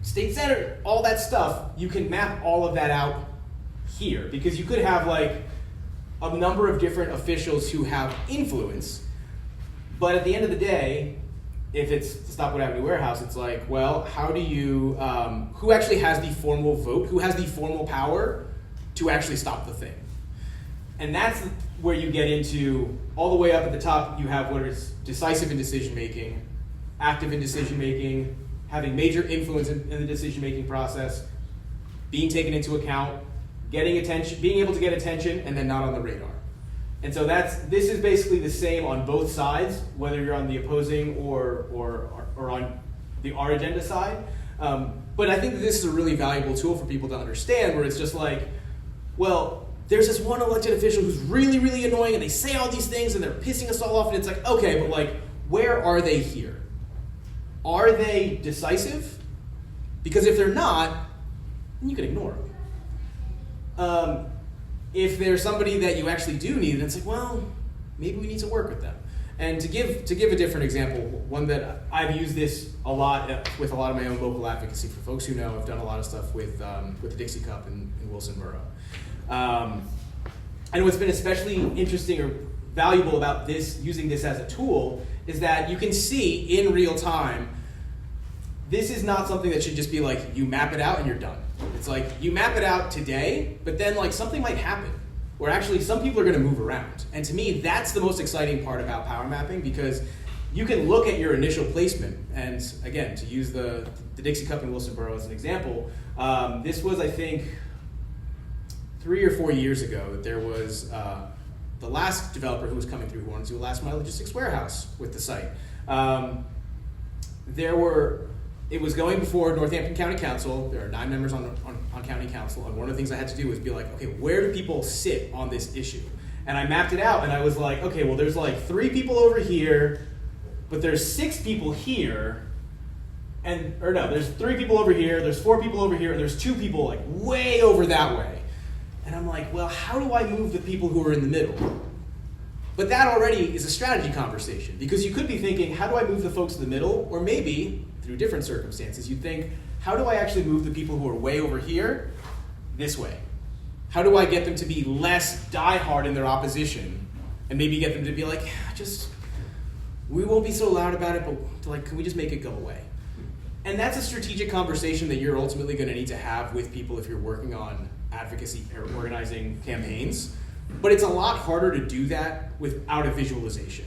state senator? All that stuff, you can map all of that out here, because you could have like a number of different officials who have influence, but at the end of the day, if it's the Stop Wood Avenue Warehouse, it's like, well, how do you, who actually has the formal vote, who has the formal power to actually stop the thing? And that's where you get into, all the way up at the top, you have what is decisive in decision-making, active in decision-making, having major influence in the decision-making process, being taken into account, getting attention, being able to get attention, and then not on the radar. And so this is basically the same on both sides, whether you're on the opposing or on the our agenda side. But I think that this is a really valuable tool for people to understand, where it's just like, well, there's this one elected official who's really, really annoying, and they say all these things, and they're pissing us all off, and it's like, okay, but like, where are they here? Are they decisive? Because if they're not, then you can ignore them. If there's somebody that you actually do need, then it's like, well, maybe we need to work with them. And to give a different example, one that I've used this a lot with a lot of my own local advocacy. For folks who know, I've done a lot of stuff with the Dixie Cup in Wilson Borough. And what's been especially interesting or valuable about using this as a tool, is that you can see in real time, this is not something that should just be like, you map it out and you're done. It's like, you map it out today, but then like something might happen where actually some people are going to move around. And to me, that's the most exciting part about power mapping, because you can look at your initial placement, and again, to use the Dixie Cup in Wilsonboro as an example, this was, I think, 3 or 4 years ago that there was the last developer who was coming through who wanted to do a last mile logistics warehouse with the site. It was going before Northampton County Council. There are 9 members on county council, and one of the things I had to do was be like, okay, where do people sit on this issue? And I mapped it out, and I was like, okay, well, there's like 3 people over here, but there's 6 people here, there's 3 people over here, there's 4 people over here, and there's 2 people like way over that way. And I'm like, well, how do I move the people who are in the middle? But that already is a strategy conversation, because you could be thinking, how do I move the folks in the middle? Or maybe, through different circumstances, you'd think, how do I actually move the people who are way over here this way? How do I get them to be less diehard in their opposition, and maybe get them to be like, we won't be so loud about it, but like, can we just make it go away? And that's a strategic conversation that you're ultimately going to need to have with people if you're working on advocacy or organizing campaigns. But it's a lot harder to do that without a visualization.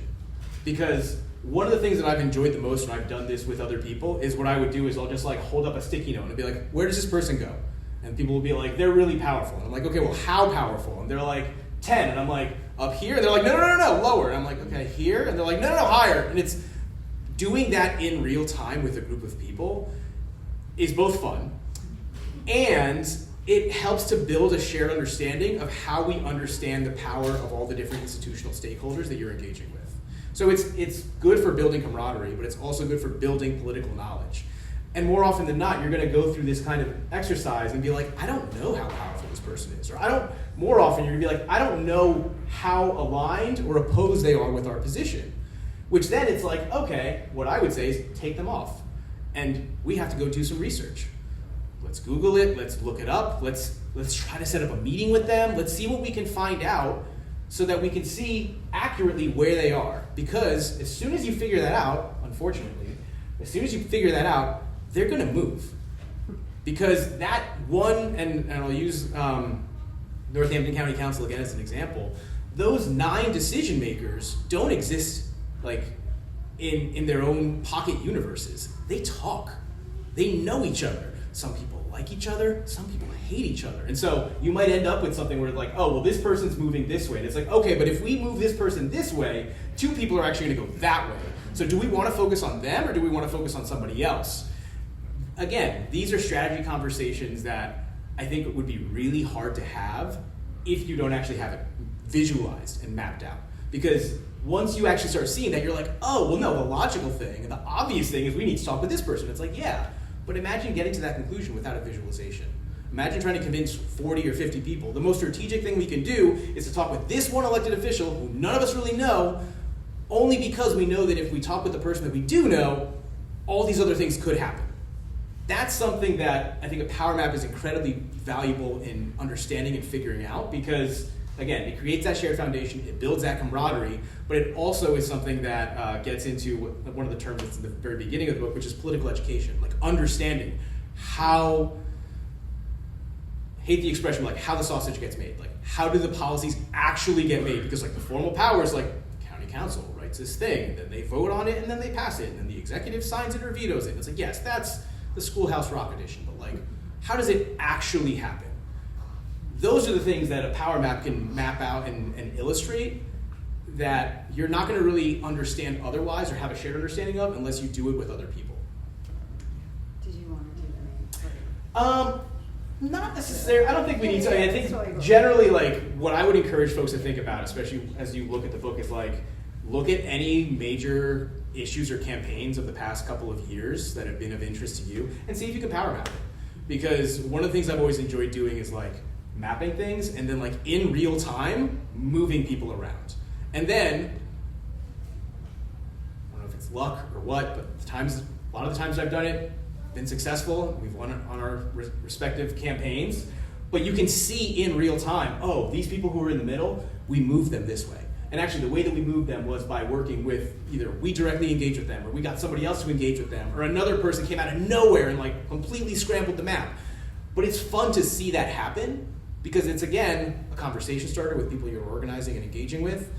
Because one of the things that I've enjoyed the most when I've done this with other people is what I would do is I'll just like hold up a sticky note and be like, where does this person go? And people will be like, they're really powerful. And I'm like, okay, well, how powerful? And they're like, 10. And I'm like, up here? And they're like, no, lower. And I'm like, okay, here? And they're like, no, higher. And it's doing that in real time with a group of people is both fun, and it helps to build a shared understanding of how we understand the power of all the different institutional stakeholders that you're engaging with. So it's good for building camaraderie, but it's also good for building political knowledge. And more often than not, you're going to go through this kind of exercise and be like, I don't know how powerful this person is. Or more often you're going to be like, I don't know how aligned or opposed they are with our position. Which then it's like, okay, what I would say is take them off. And we have to go do some research. Let's Google it, let's look it up, let's try to set up a meeting with them, let's see what we can find out so that we can see accurately where they are. Because as soon as you figure that out, unfortunately, they're gonna move. Because that one, and I'll use Northampton County Council again as an example, those 9 decision makers don't exist like in their own pocket universes. They talk. They know each other. Some people like each other, some people hate each other. And so you might end up with something where like, oh, well, this person's moving this way. And it's like, okay, but if we move this person this way, 2 people are actually gonna go that way. So do we wanna focus on them or do we wanna focus on somebody else? Again, these are strategy conversations that I think would be really hard to have if you don't actually have it visualized and mapped out. Because once you actually start seeing that, you're like, oh, well, no, the logical thing and the obvious thing is we need to talk with this person. It's like, yeah, but imagine getting to that conclusion without a visualization. Imagine trying to convince 40 or 50 people. The most strategic thing we can do is to talk with this one elected official who none of us really know, only because we know that if we talk with the person that we do know, all these other things could happen. That's something that I think a power map is incredibly valuable in understanding and figuring out because, again, it creates that shared foundation, it builds that camaraderie, but it also is something that gets into one of the terms that's in the very beginning of the book, which is political education, like understanding how, hate the expression, like how the sausage gets made, like how do the policies actually get made? Because like the formal power is like county council writes this thing, and then they vote on it, and then they pass it, and then the executive signs it or vetoes it. And it's like, yes, that's the Schoolhouse Rock edition, but like, how does it actually happen? Those are the things that a power map can map out and illustrate that you're not going to really understand otherwise or have a shared understanding of unless you do it with other people. Did you want to do that? Not necessarily. I don't think we need to. I think generally, like, what I would encourage folks to think about, especially as you look at the book, is like, look at any major issues or campaigns of the past couple of years that have been of interest to you and see if you can power map it. Because one of the things I've always enjoyed doing is like mapping things and then like in real time moving people around. And then, I don't know if it's luck or what, but a lot of the times I've done it, been successful, we've won on our respective campaigns, but you can see in real time, oh, these people who are in the middle, we move them this way. And actually the way that we moved them was by working with either we directly engaged with them or we got somebody else to engage with them or another person came out of nowhere and like completely scrambled the map. But it's fun to see that happen because it's, again, a conversation starter with people you're organizing and engaging with.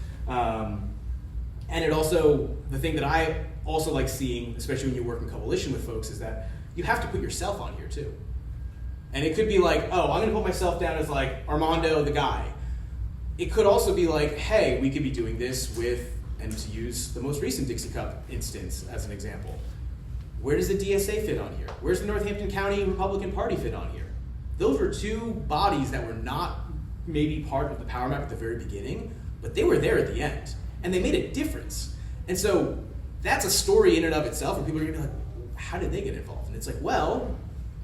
And it also, the thing that I also like seeing, especially when you work in coalition with folks, is that you have to put yourself on here too. And it could be like, oh, I'm gonna put myself down as like Armando the guy. It could also be like, hey, we could be doing this with, and to use the most recent Dixie Cup instance as an example, where does the DSA fit on here? Where's the Northampton County Republican Party fit on here? Those were two bodies that were not maybe part of the power map at the very beginning, but they were there at the end, and they made a difference. And so that's a story in and of itself, where people are gonna be like, how did they get involved? And it's like, well,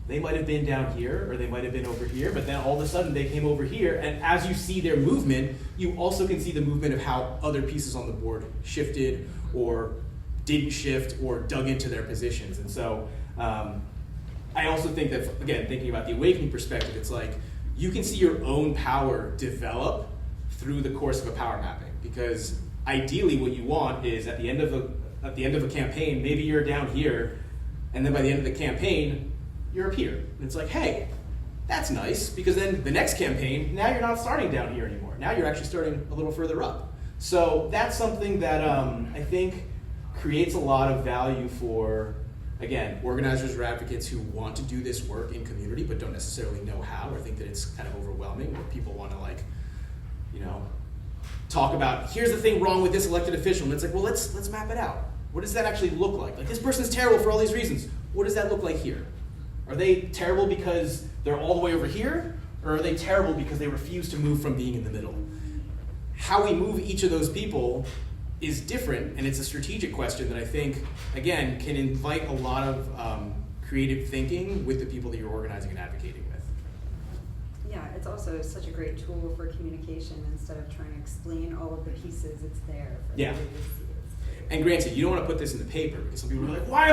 they might have been down here, or they might have been over here, but then all of a sudden they came over here, and as you see their movement, you also can see the movement of how other pieces on the board shifted, or didn't shift, or dug into their positions. And so I also think that, again, thinking about the awakening perspective, it's like, you can see your own power develop through the course of a power mapping, because ideally what you want is at the end of a campaign, maybe you're down here, and then by the end of the campaign, you're up here. And it's like, hey, that's nice, because then the next campaign, now you're not starting down here anymore. Now you're actually starting a little further up. So that's something that I think creates a lot of value for, again, organizers or advocates who want to do this work in community but don't necessarily know how, or think that it's kind of overwhelming, or people want to, like, you know, talk about, here's the thing wrong with this elected official, and it's like, well, let's map it out. What does that actually look like? Like, this person's terrible for all these reasons. What does that look like here? Are they terrible because they're all the way over here? Or are they terrible because they refuse to move from being in the middle? How we move each of those people is different, and it's a strategic question that I think, again, can invite a lot of creative thinking with the people that you're organizing and advocating with. Yeah, it's also such a great tool for communication. Instead of trying to explain all of the pieces, it's there for everybody to see. And granted, you don't want to put this in the paper, because some people are like, why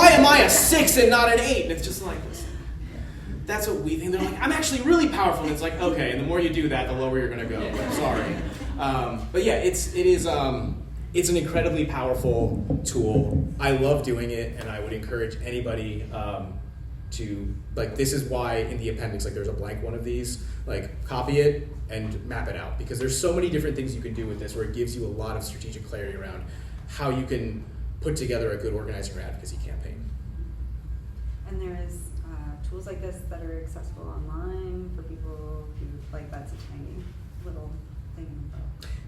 am I a 6 and not an 8? And it's just like, listen, that's what we think. They're like, I'm actually really powerful. And it's like, okay, and the more you do that, the lower you're going to go. I'm sorry. But yeah, it's an incredibly powerful tool. I love doing it, and I would encourage anybody to, like, this is why in the appendix, like, there's a blank one of these, like, copy it and map it out, because there's so many different things you can do with this, where it gives you a lot of strategic clarity around how you can put together a good organizing or advocacy campaign. And there is tools like this that are accessible online for people who, like, that's a tiny little thing.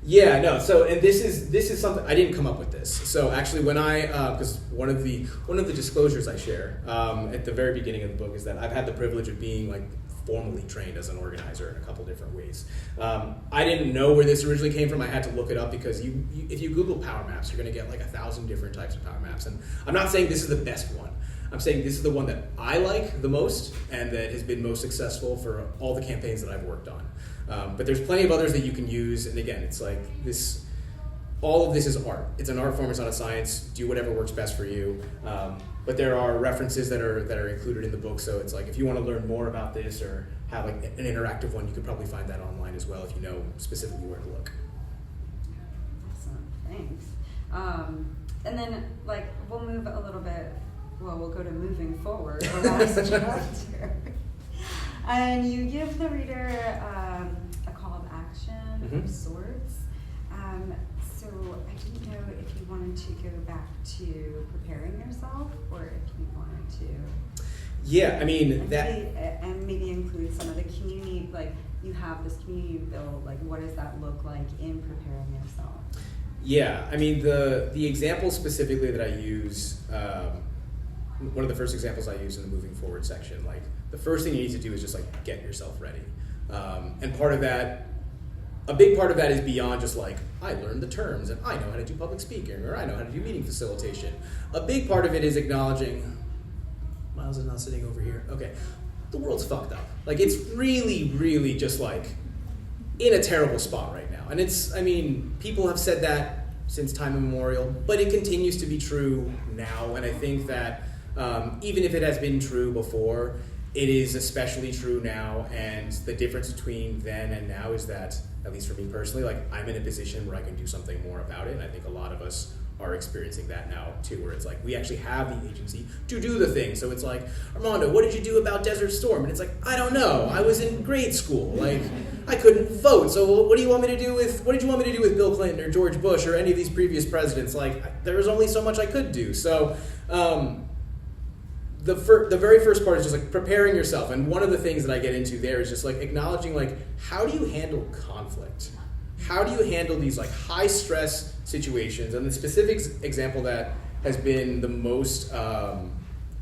Yeah, no. So, and this is something I didn't come up with this. So actually, when I because one of the disclosures I share at the very beginning of the book is that I've had the privilege of being, like, formally trained as an organizer in a couple different ways. I didn't know where this originally came from. I had to look it up, because if you Google power maps, you're going to get like 1,000 different types of power maps. And I'm not saying this is the best one. I'm saying this is the one that I like the most, and that has been most successful for all the campaigns that I've worked on. But there's plenty of others that you can use. And again, it's like this. All of this is art. It's an art form. It's not a science. Do whatever works best for you. But there are references that are included in the book. So it's like, if you want to learn more about this or have, like, an interactive one, you could probably find that online as well if you know specifically where to look. Awesome, thanks. And then, like, we'll move a little bit. Well, we'll go to moving forward, the last chapter. And you give the reader a call of action of sorts. So I didn't know if you wanted to go back to preparing yourself, or if you wanted to. Yeah, I mean, and maybe include some of the community, like, you have this community build, like, what does that look like in preparing yourself? Yeah, I mean, the example specifically that I use, one of the first examples I use in the moving forward section, like, the first thing you need to do is just, like, get yourself ready. And part of that, a big part of that is beyond just, like, I learned the terms and I know how to do public speaking, or I know how to do meeting facilitation. A big part of it is acknowledging, Miles is not sitting over here. Okay, the world's fucked up. Like, it's really, really just, like, in a terrible spot right now. And it's, I mean, people have said that since time immemorial, but it continues to be true now. And I think that even if it has been true before, it is especially true now. And the difference between then and now is that, at least for me personally, like, I'm in a position where I can do something more about it. And I think a lot of us are experiencing that now too, where it's like we actually have the agency to do the thing. So it's like, Armando, what did you do about Desert Storm? And it's like, I don't know. I was in grade school. Like, I couldn't vote. So what did you want me to do with Bill Clinton or George Bush or any of these previous presidents? Like, there was only so much I could do. So the very first part is just like preparing yourself. And one of the things that I get into there is just like acknowledging, like, how do you handle conflict? How do you handle these like high stress situations? And the specific example that has been the most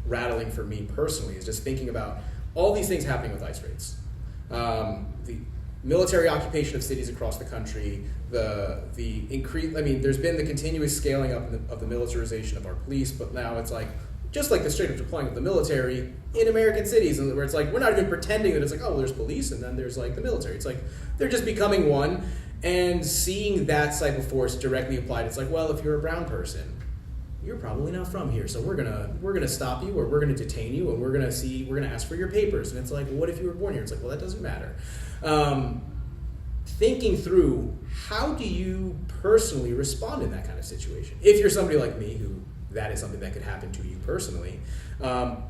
rattling for me personally is just thinking about all these things happening with ICE raids. The military occupation of cities across the country, the increase. I mean, there's been the continuous scaling up of the militarization of our police, but now it's like just like the straight up deploying of the military in American cities, and where it's like we're not even pretending that it's like, oh, well, there's police and then there's like the military. It's like they're just becoming one. And seeing that type of force directly applied, it's like, well, if you're a brown person, you're probably not from here, so we're gonna stop you, or we're gonna detain you, and we're gonna ask for your papers. And it's like, well, what if you were born here? It's like, well, that doesn't matter. Thinking through, how do you personally respond in that kind of situation? If you're somebody like me, who that is something that could happen to you personally,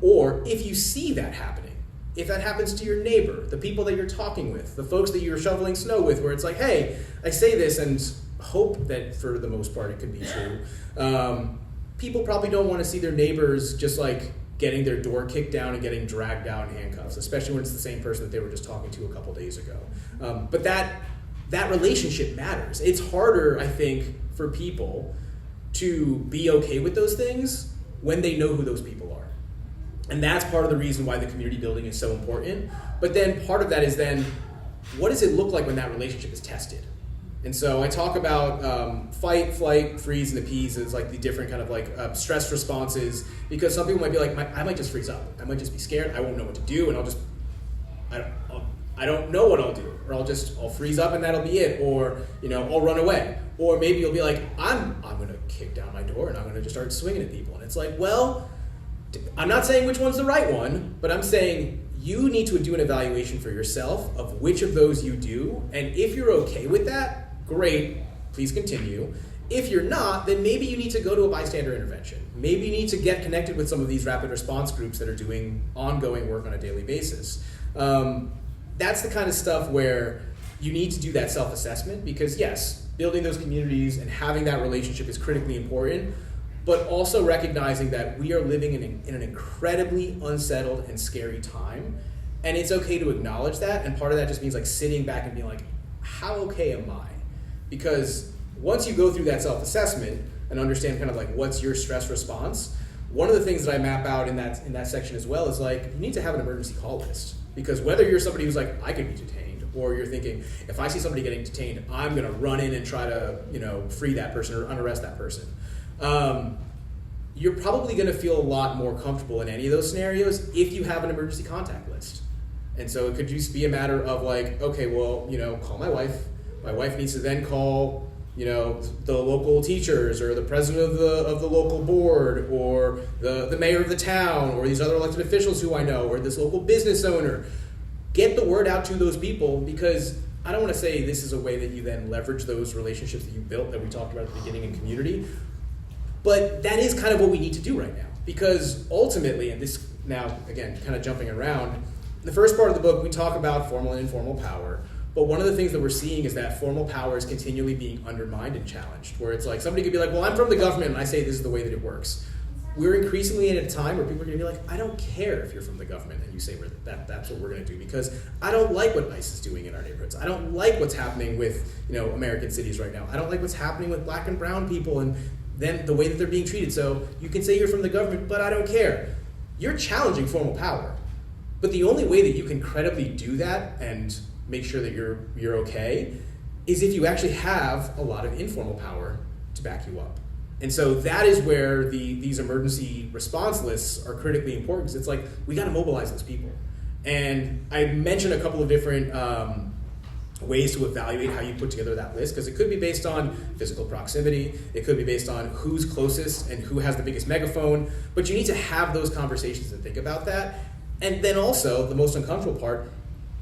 or if you see that happening. If that happens to your neighbor, the people that you're talking with, the folks that you're shoveling snow with, where it's like, hey, I say this and hope that for the most part it could be true. People probably don't want to see their neighbors just like getting their door kicked down and getting dragged out in handcuffs, especially when it's the same person that they were just talking to a couple days ago. But that relationship matters. It's harder, I think, for people to be okay with those things when they know who those people are. And that's part of the reason why the community building is so important. But then part of that is then, what does it look like when that relationship is tested? And so I talk about fight, flight, freeze, and appease as like the different kind of like stress responses, because some people might be like, I might just freeze up. I might just be scared. I won't know what to do, and I don't know what I'll do, or I'll freeze up and that'll be it, or I'll run away, or maybe you'll be like, I'm gonna kick down my door and I'm gonna just start swinging at people, and it's like, well. I'm not saying which one's the right one, but I'm saying you need to do an evaluation for yourself of which of those you do, and if you're okay with that, great, please continue. If you're not, then maybe you need to go to a bystander intervention. Maybe you need to get connected with some of these rapid response groups that are doing ongoing work on a daily basis. That's the kind of stuff where you need to do that self-assessment, because yes, building those communities and having that relationship is critically important, but also recognizing that we are living in an incredibly unsettled and scary time. And it's okay to acknowledge that, and part of that just means like sitting back and being like, how okay am I? Because once you go through that self-assessment and understand kind of like what's your stress response, one of the things that I map out in that section as well is like, you need to have an emergency call list. Because whether you're somebody who's like, I could be detained, or you're thinking, if I see somebody getting detained, I'm gonna run in and try to free that person or unarrest that person. You're probably going to feel a lot more comfortable in any of those scenarios if you have an emergency contact list. And so it could just be a matter of like, okay, well, call my wife. My wife needs to then call, the local teachers, or the president of the local board, or the mayor of the town, or these other elected officials who I know, or this local business owner. Get the word out to those people, because I don't want to say this is a way that you then leverage those relationships that you built that we talked about at the beginning in community, but that is kind of what we need to do right now. Because ultimately, and this now, again, kind of jumping around, in the first part of the book, we talk about formal and informal power, but one of the things that we're seeing is that formal power is continually being undermined and challenged, where it's like somebody could be like, well, I'm from the government and I say this is the way that it works. We're increasingly at a time where people are going to be like, I don't care if you're from the government and you say that's what we're going to do, because I don't like what ICE is doing in our neighborhoods. I don't like what's happening with American cities right now. I don't like what's happening with black and brown people and then the way that they're being treated. So you can say you're from the government, but I don't care. You're challenging formal power. But the only way that you can credibly do that and make sure that you're okay is if you actually have a lot of informal power to back you up. And so that is where these emergency response lists are critically important, because it's like, we got to mobilize those people. And I mentioned a couple of different ways to evaluate how you put together that list, because it could be based on physical proximity, it could be based on who's closest and who has the biggest megaphone, but you need to have those conversations and think about that. And then also, the most uncomfortable part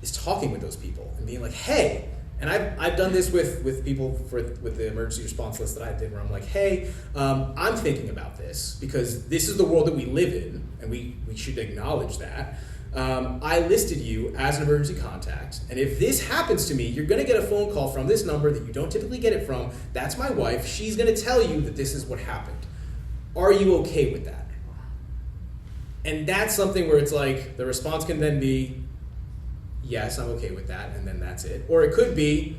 is talking with those people and being like, hey, And I've done this with people with the emergency response list that I did, where I'm like, hey, I'm thinking about this because this is the world that we live in, and we should acknowledge that. I listed you as an emergency contact, and if this happens to me, you're going to get a phone call from this number that you don't typically get it from. That's my wife. She's going to tell you that this is what happened. Are you okay with that? And that's something where it's like the response can then be, yes, I'm okay with that, and then that's it. Or it could be,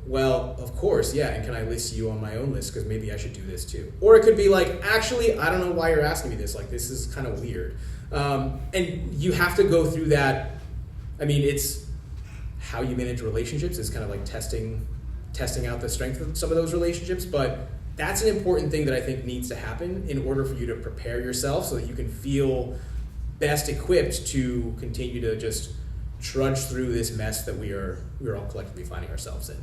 well, of course, yeah, and can I list you on my own list because maybe I should do this too. Or it could be like, actually, I don't know why you're asking me this. Like, this is kind of weird. And you have to go through that. I mean, it's how you manage relationships is kind of like testing out the strength of some of those relationships, but that's an important thing that I think needs to happen in order for you to prepare yourself so that you can feel best equipped to continue to just trudge through this mess that we're all collectively finding ourselves in.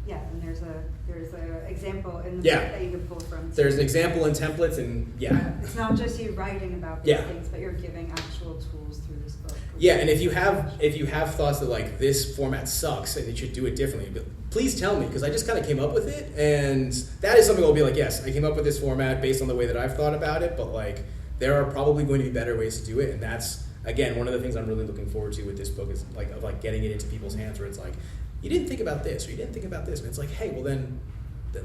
Yeah, and there's a example in the book that you can pull from. There's an example in templates, and it's not just you writing about these things, but you're giving actual tools through this book. Yeah, and if you have thoughts that like this format sucks and you should do it differently, but please tell me, because I just kind of came up with it, and that is something I'll be like, yes, I came up with this format based on the way that I've thought about it, but like there are probably going to be better ways to do it, and that's again one of the things I'm really looking forward to with this book is like getting it into people's hands where it's like, you didn't think about this, or you didn't think about this, and it's like, hey, well then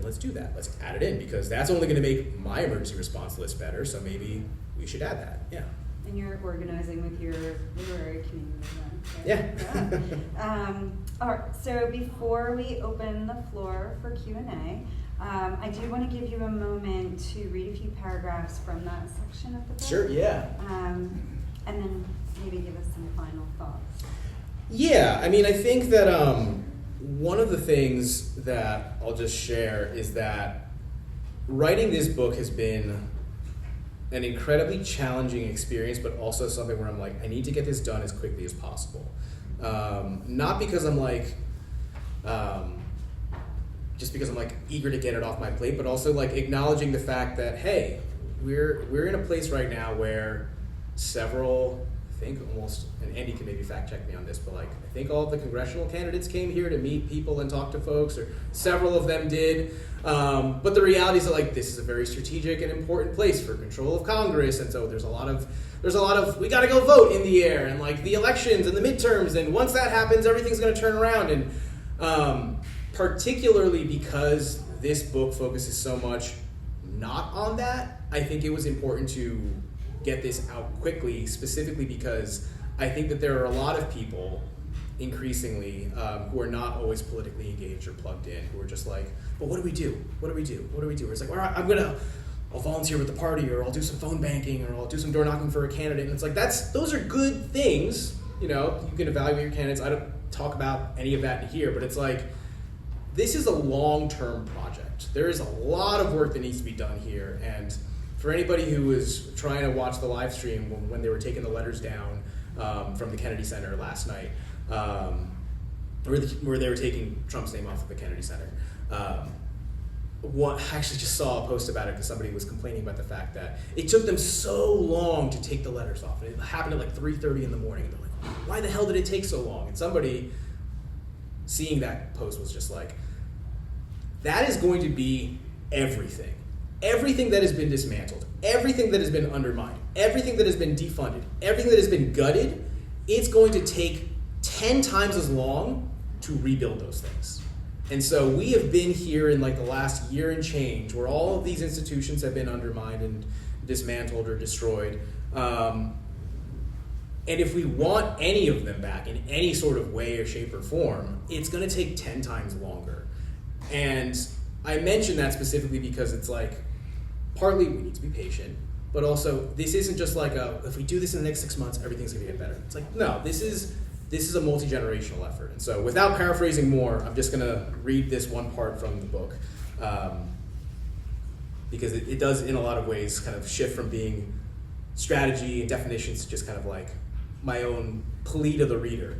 let's do that. Let's add it in, because that's only going to make my emergency response list better, so maybe we should add that, yeah. And you're organizing with your literary community then. Right? Yeah. All right, so before we open the floor for Q&A, I do want to give you a moment to read a few paragraphs from that section of the book. Sure, yeah. And then maybe give us some final thoughts. Yeah, I mean, I think that one of the things that I'll just share is that writing this book has been an incredibly challenging experience, but also something where I'm like, I need to get this done as quickly as possible. Not because I'm like, just because I'm like eager to get it off my plate, but also like acknowledging the fact that, hey, we're in a place right now where several, I think almost, and Andy can maybe fact check me on this, but like I think all of the congressional candidates came here to meet people and talk to folks, or several of them did. But the reality is that like this is a very strategic and important place for control of Congress, and so there's a lot of we got to go vote in the air, and like the elections and the midterms, and once that happens, everything's going to turn around. And particularly because this book focuses so much not on that, I think it was important to get this out quickly, specifically because I think that there are a lot of people increasingly who are not always politically engaged or plugged in, who are just like, but what do we do? What do we do? What do we do? Or it's like, all right, I'll volunteer with the party, or I'll do some phone banking, or I'll do some door knocking for a candidate. And it's like, those are good things. You know, you can evaluate your candidates. I don't talk about any of that in here, but it's like, this is a long-term project. There is a lot of work that needs to be done here. And for anybody who was trying to watch the live stream when they were taking the letters down from the Kennedy Center last night, where they were taking Trump's name off of the Kennedy Center, I actually just saw a post about it because somebody was complaining about the fact that it took them so long to take the letters off. And it happened at like 3:30 in the morning. And they're like, why the hell did it take so long? And somebody seeing that post was just like, that is going to be everything. Everything that has been dismantled, everything that has been undermined, everything that has been defunded, everything that has been gutted, it's going to take 10 times as long to rebuild those things. And so we have been here in like the last year and change where all of these institutions have been undermined and dismantled or destroyed. And if we want any of them back in any sort of way or shape or form, it's going to take 10 times longer. And I mention that specifically because it's like, partly we need to be patient, but also this isn't just like if we do this in the next 6 months, everything's going to get better. It's like, no, this is a multi-generational effort. And so without paraphrasing more, I'm just going to read this one part from the book because it does in a lot of ways kind of shift from being strategy and definitions to just kind of like my own plea to the reader.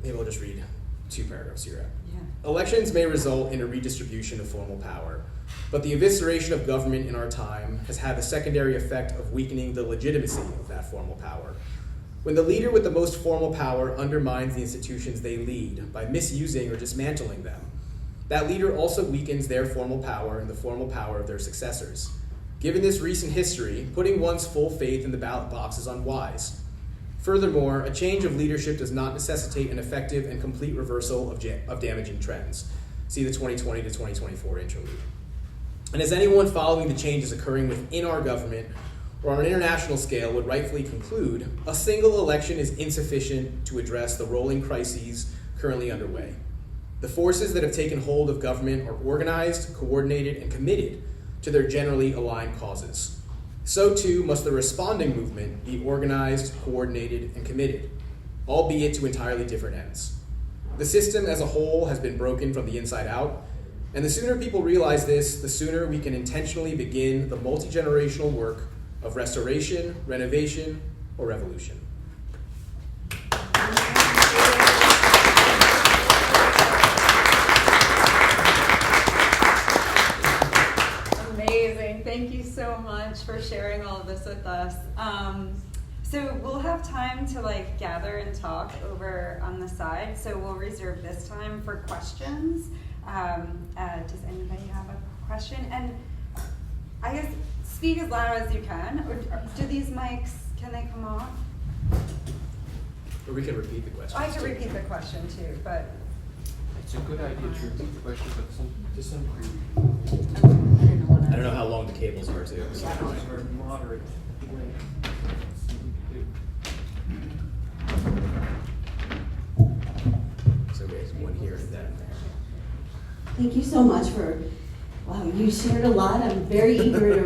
Maybe I'll just read 2 paragraphs here. Yeah. Elections may result in a redistribution of formal power, but the evisceration of government in our time has had the secondary effect of weakening the legitimacy of that formal power. When the leader with the most formal power undermines the institutions they lead by misusing or dismantling them, that leader also weakens their formal power and the formal power of their successors. Given this recent history, putting one's full faith in the ballot box is unwise. Furthermore, a change of leadership does not necessitate an effective and complete reversal of damaging trends. See the 2020 to 2024 interlude. And as anyone following the changes occurring within our government or on an international scale would rightfully conclude, a single election is insufficient to address the rolling crises currently underway. The forces that have taken hold of government are organized, coordinated, and committed to their generally aligned causes. So too must the responding movement be organized, coordinated, and committed, albeit to entirely different ends. The system as a whole has been broken from the inside out, and the sooner people realize this, the sooner we can intentionally begin the multi-generational work of restoration, renovation, or revolution. Amazing. Thank you so much for sharing all of this with us. So we'll have time to gather and talk over on the side. So we'll reserve this time for questions. Does anybody have a question? And I guess speak as loud as you can. Or do these mics, can they come off? Or we can repeat the question. I can repeat the question too, but It's a good idea to repeat the question, but to some degree. I don't know how long the cables are too. So Are moderate. So there's one here and then there. Thank you so much for, wow, you shared a lot. I'm very eager to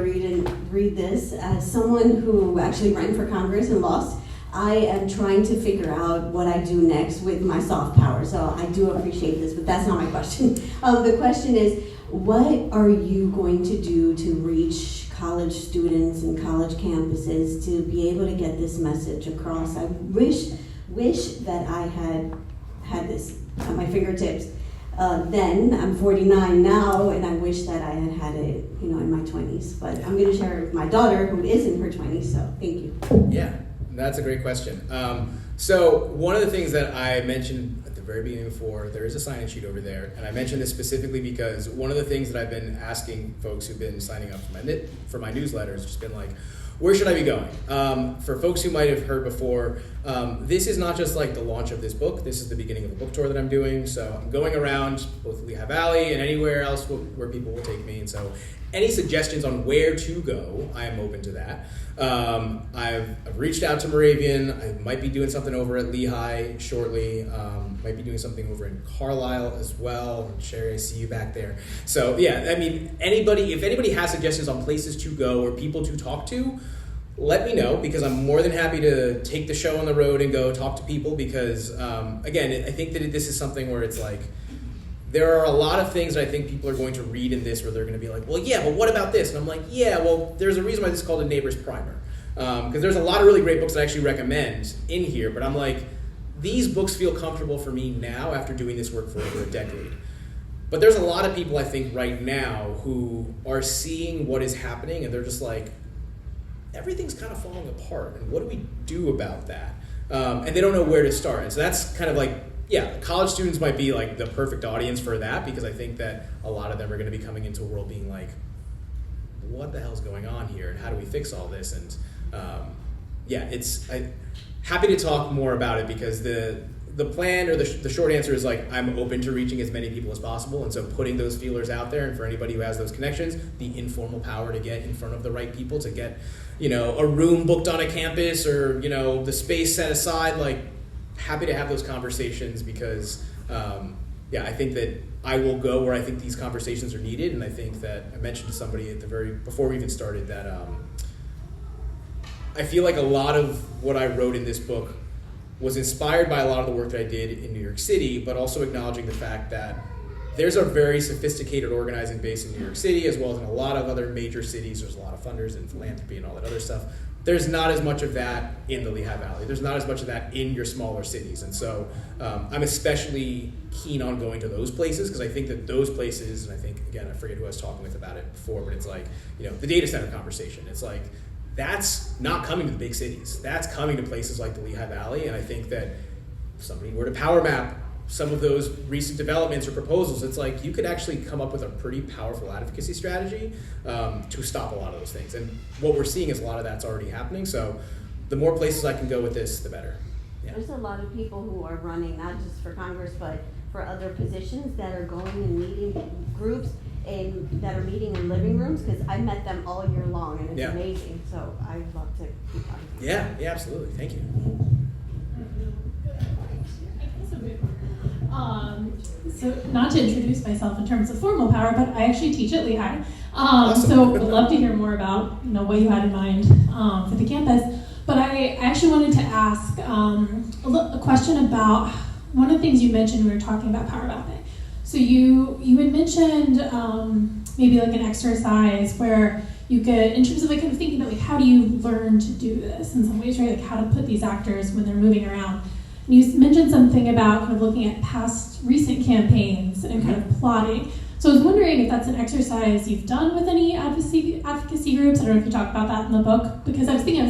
read this. As someone who actually ran for Congress and lost, I am trying to figure out what I do next with my soft power. So I do appreciate this, but that's not my question. The question is, what are you going to do to reach college students and college campuses to be able to get this message across? I wish that I had this at my fingertips. Then I'm 49 now, and I wish that I had it, in my 20s. But I'm going to share it with my daughter, who is in her 20s. So thank you. Yeah, that's a great question. So one of the things that I mentioned at the very beginning before, there is a sign-in sheet over there, and I mentioned this specifically because one of the things that I've been asking folks who've been signing up for my newsletter has just been like, where should I be going? For folks who might have heard before, this is not just like the launch of this book. This is the beginning of a book tour that I'm doing. So I'm going around both Lehigh Valley and anywhere else where people will take me. And so any suggestions on where to go, I am open to that. I've reached out to Moravian. I might be doing something over at Lehigh shortly. Might be doing something over in Carlisle as well. Sherry, I see you back there. So yeah, I mean, if anybody has suggestions on places to go or people to talk to, let me know, because I'm more than happy to take the show on the road and go talk to people, because again, I think that this is something where it's like, there are a lot of things that I think people are going to read in this where they're going to be like, well, yeah, but what about this? And I'm like, yeah, well, there's a reason why this is called a neighbor's primer. Because there's a lot of really great books that I actually recommend in here, but I'm like, these books feel comfortable for me now after doing this work for over a decade. But there's a lot of people I think right now who are seeing what is happening and they're just like, everything's kind of falling apart, and what do we do about that? And they don't know where to start. And so that's kind of like, yeah, college students might be like the perfect audience for that, because I think that a lot of them are going to be coming into a world being like, what the hell's going on here, and how do we fix all this? And I'm happy to talk more about it, because the plan, or the short answer is like, I'm open to reaching as many people as possible, and so putting those feelers out there, and for anybody who has those connections, the informal power to get in front of the right people, to get, a room booked on a campus, or, the space set aside, like, happy to have those conversations, because, I think that I will go where I think these conversations are needed, and I think that I mentioned to somebody before we even started that I feel like a lot of what I wrote in this book was inspired by a lot of the work that I did in New York City, but also acknowledging the fact that there's a very sophisticated organizing base in New York City, as well as in a lot of other major cities. There's a lot of funders and philanthropy and all that other stuff. there's not as much of that in the Lehigh Valley. There's not as much of that in your smaller cities. And so I'm especially keen on going to those places because I think that those places, and I think, again, I forget who I was talking with about it before, but it's like, the data center conversation. It's like, that's not coming to the big cities. That's coming to places like the Lehigh Valley. And I think that if somebody were to power map some of those recent developments or proposals, it's like you could actually come up with a pretty powerful advocacy strategy to stop a lot of those things. And what we're seeing is a lot of that's already happening. So the more places I can go with this, the better. Yeah. There's a lot of people who are running, not just for Congress, but for other positions that are going and meeting groups and that are meeting in living rooms, because I met them all year long, and it's amazing. So I'd love to keep on. Yeah, absolutely. Thank you. So not to introduce myself in terms of formal power, but I actually teach at Lehigh. Awesome. So would love to hear more about what you had in mind for the campus. But I actually wanted to ask a question about one of the things you mentioned when we were talking about power mapping. So you had mentioned maybe like an exercise where you could, in terms of like kind of thinking about like how do you learn to do this in some ways, right? Like how to put these actors when they're moving around. And you mentioned something about kind of looking at past recent campaigns and kind of plotting. So I was wondering if that's an exercise you've done with any advocacy groups. I don't know if you talk about that in the book, because I was thinking,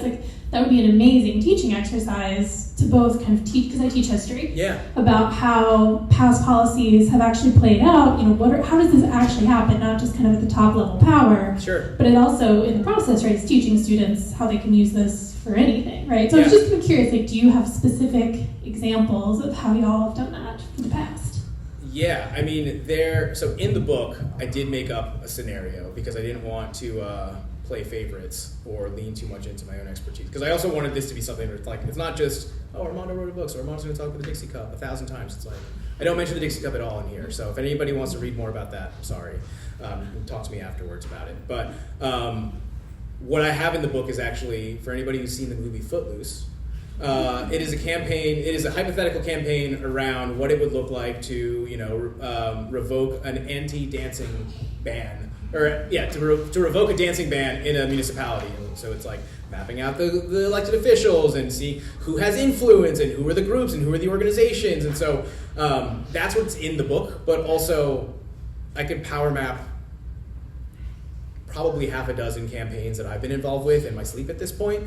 that would be an amazing teaching exercise to both kind of teach, because I teach history, about how past policies have actually played out. How does this actually happen? Not just kind of at the top level power, but it also in the process, right? It's teaching students how they can use this for anything, right? So I was just kind of curious, do you have specific examples of how y'all have done that in the past? Yeah, I mean, so in the book, I did make up a scenario because I didn't want to play favorites or lean too much into my own expertise. Because I also wanted this to be something where it's not just, Armando wrote a book, so Armando's going to talk about the Dixie Cup 1,000 times. It's like, I don't mention the Dixie Cup at all in here. So if anybody wants to read more about that, I'm sorry. Talk to me afterwards about it. But what I have in the book is actually, for anybody who's seen the movie Footloose, it is a campaign. It is a hypothetical campaign around what it would look like to, revoke an anti-dancing ban, to revoke a dancing ban in a municipality. So it's like mapping out the elected officials and see who has influence and who are the groups and who are the organizations. And so that's what's in the book. But also, I could power map probably half a dozen campaigns that I've been involved with in my sleep at this point.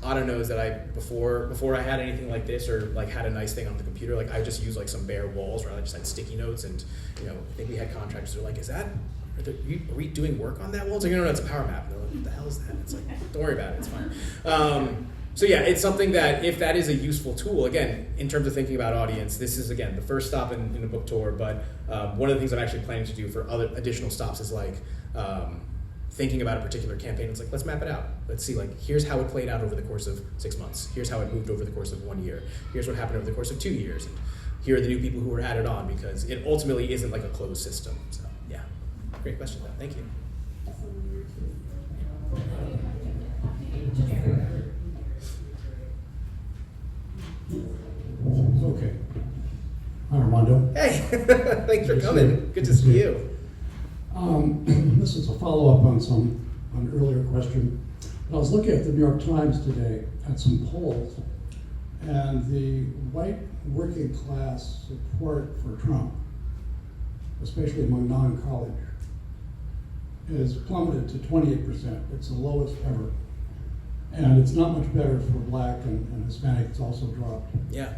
Otto knows that before I had anything like this or like had a nice thing on the computer, like I just used like some bare walls where I just had sticky notes, and I think we had contractors who were like, are we doing work on that wall? It's like, no, it's a power map. And they're like, what the hell is that? It's like, don't worry about it, it's fine. So yeah, it's something that if that is a useful tool, again, in terms of thinking about audience, this is again the first stop in the book tour, but one of the things I'm actually planning to do for other additional stops is like thinking about a particular campaign. It's like, let's map it out. Let's see, like, here's how it played out over the course of 6 months. Here's how it moved over the course of 1 year. Here's what happened over the course of 2 years. And here are the new people who were added on, because it ultimately isn't like a closed system. So yeah, great question though. Thank you. Okay. Hi, Armando. Hey, thanks for coming. Good to see you. This is a follow-up on an earlier question. I was looking at the New York Times today at some polls, and the white working class support for Trump, especially among non-college, is plummeted to 28%. It's the lowest ever. And it's not much better for black and Hispanic. It's also dropped. Yeah.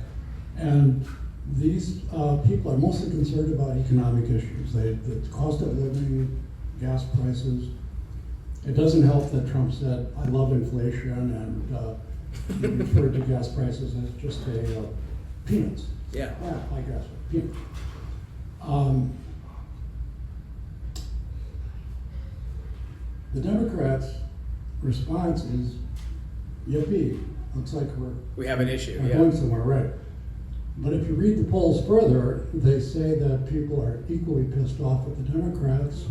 And these people are mostly concerned about economic issues. The cost of living, gas prices. It doesn't help that Trump said, I love inflation, and he referred to gas prices as just peanuts. Yeah. Yeah, I guess, peanuts. The Democrats' response is, yippee, looks like we have an issue. we're going somewhere, right? But if you read the polls further, they say that people are equally pissed off with the Democrats.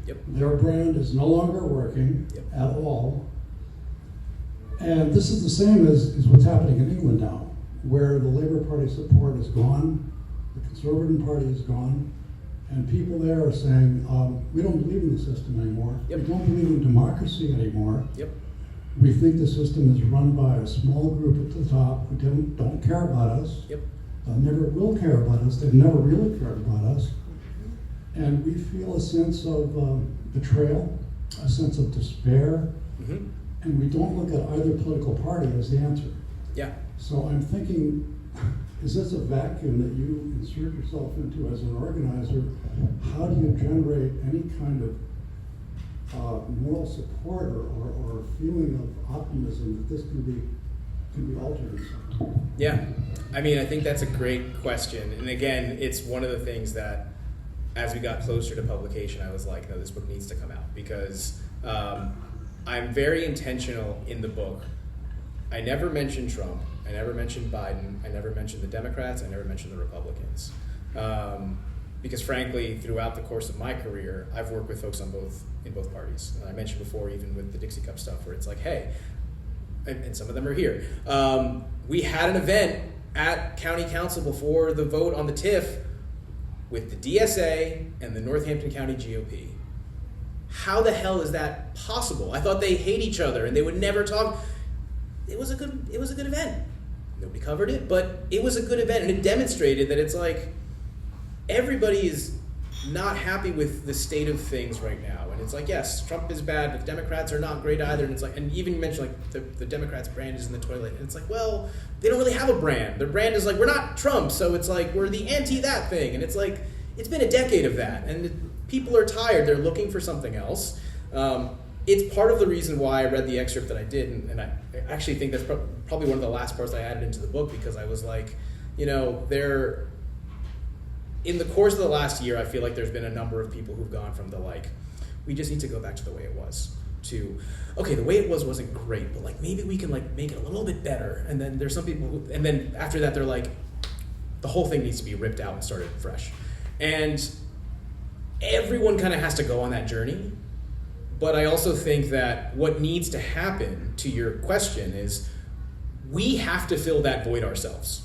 Yep. Their brand is no longer working at all. And this is the same as what's happening in England now, where the Labour Party support is gone, the Conservative Party is gone, and people there are saying, we don't believe in the system anymore. Yep. We don't believe in democracy anymore. Yep. we think the system is run by a small group at the top who don't care about us. Yep. Never will care about us. They've never really cared about us. And we feel a sense of betrayal, a sense of despair, Mm-hmm. and we don't look at either political party as the answer. Yeah. So I'm thinking, is this a vacuum that you insert yourself into as an organizer? How do you generate any kind of moral support or feeling of optimism that this can be altered in some way? Yeah, I mean, I think that's a great question. And again, it's one of the things that, as we got closer to publication, I was like, no, this book needs to come out, because I'm very intentional in the book. I never mentioned Trump, I never mentioned Biden, I never mentioned the Democrats, I never mentioned the Republicans. Because frankly, throughout the course of my career, I've worked with folks in both parties. I mentioned before, even with the Dixie Cup stuff, where it's like, hey, and some of them are here. We had an event at County Council before the vote on the TIF with the DSA and the Northampton County GOP. How the hell is that possible? I thought they hate each other and they would never talk. It was a good event. Nobody covered it, but it was a good event, and it demonstrated that it's like everybody is not happy with the state of things right now. And it's like, yes, Trump is bad, but the Democrats are not great either. And it's like, and even you mentioned like the Democrats' brand is in the toilet. And it's like, well, they don't really have a brand. Their brand is like, we're not Trump, so it's like we're the anti-that thing. And it's like, it's been a decade of that, and people are tired. They're looking for something else. It's part of the reason why I read the excerpt that I did, and I actually think that's probably one of the last parts I added into the book, because I was like, you know, in the course of the last year, I feel like there's been a number of people who've gone from the like, we just need to go back to the way it was, to, okay, the way it was wasn't great, but like maybe we can like make it a little bit better. And then there's some people who, and then after that they're like, the whole thing needs to be ripped out and started fresh. And everyone kind of has to go on that journey. But I also think that what needs to happen, to your question, is we have to fill that void ourselves.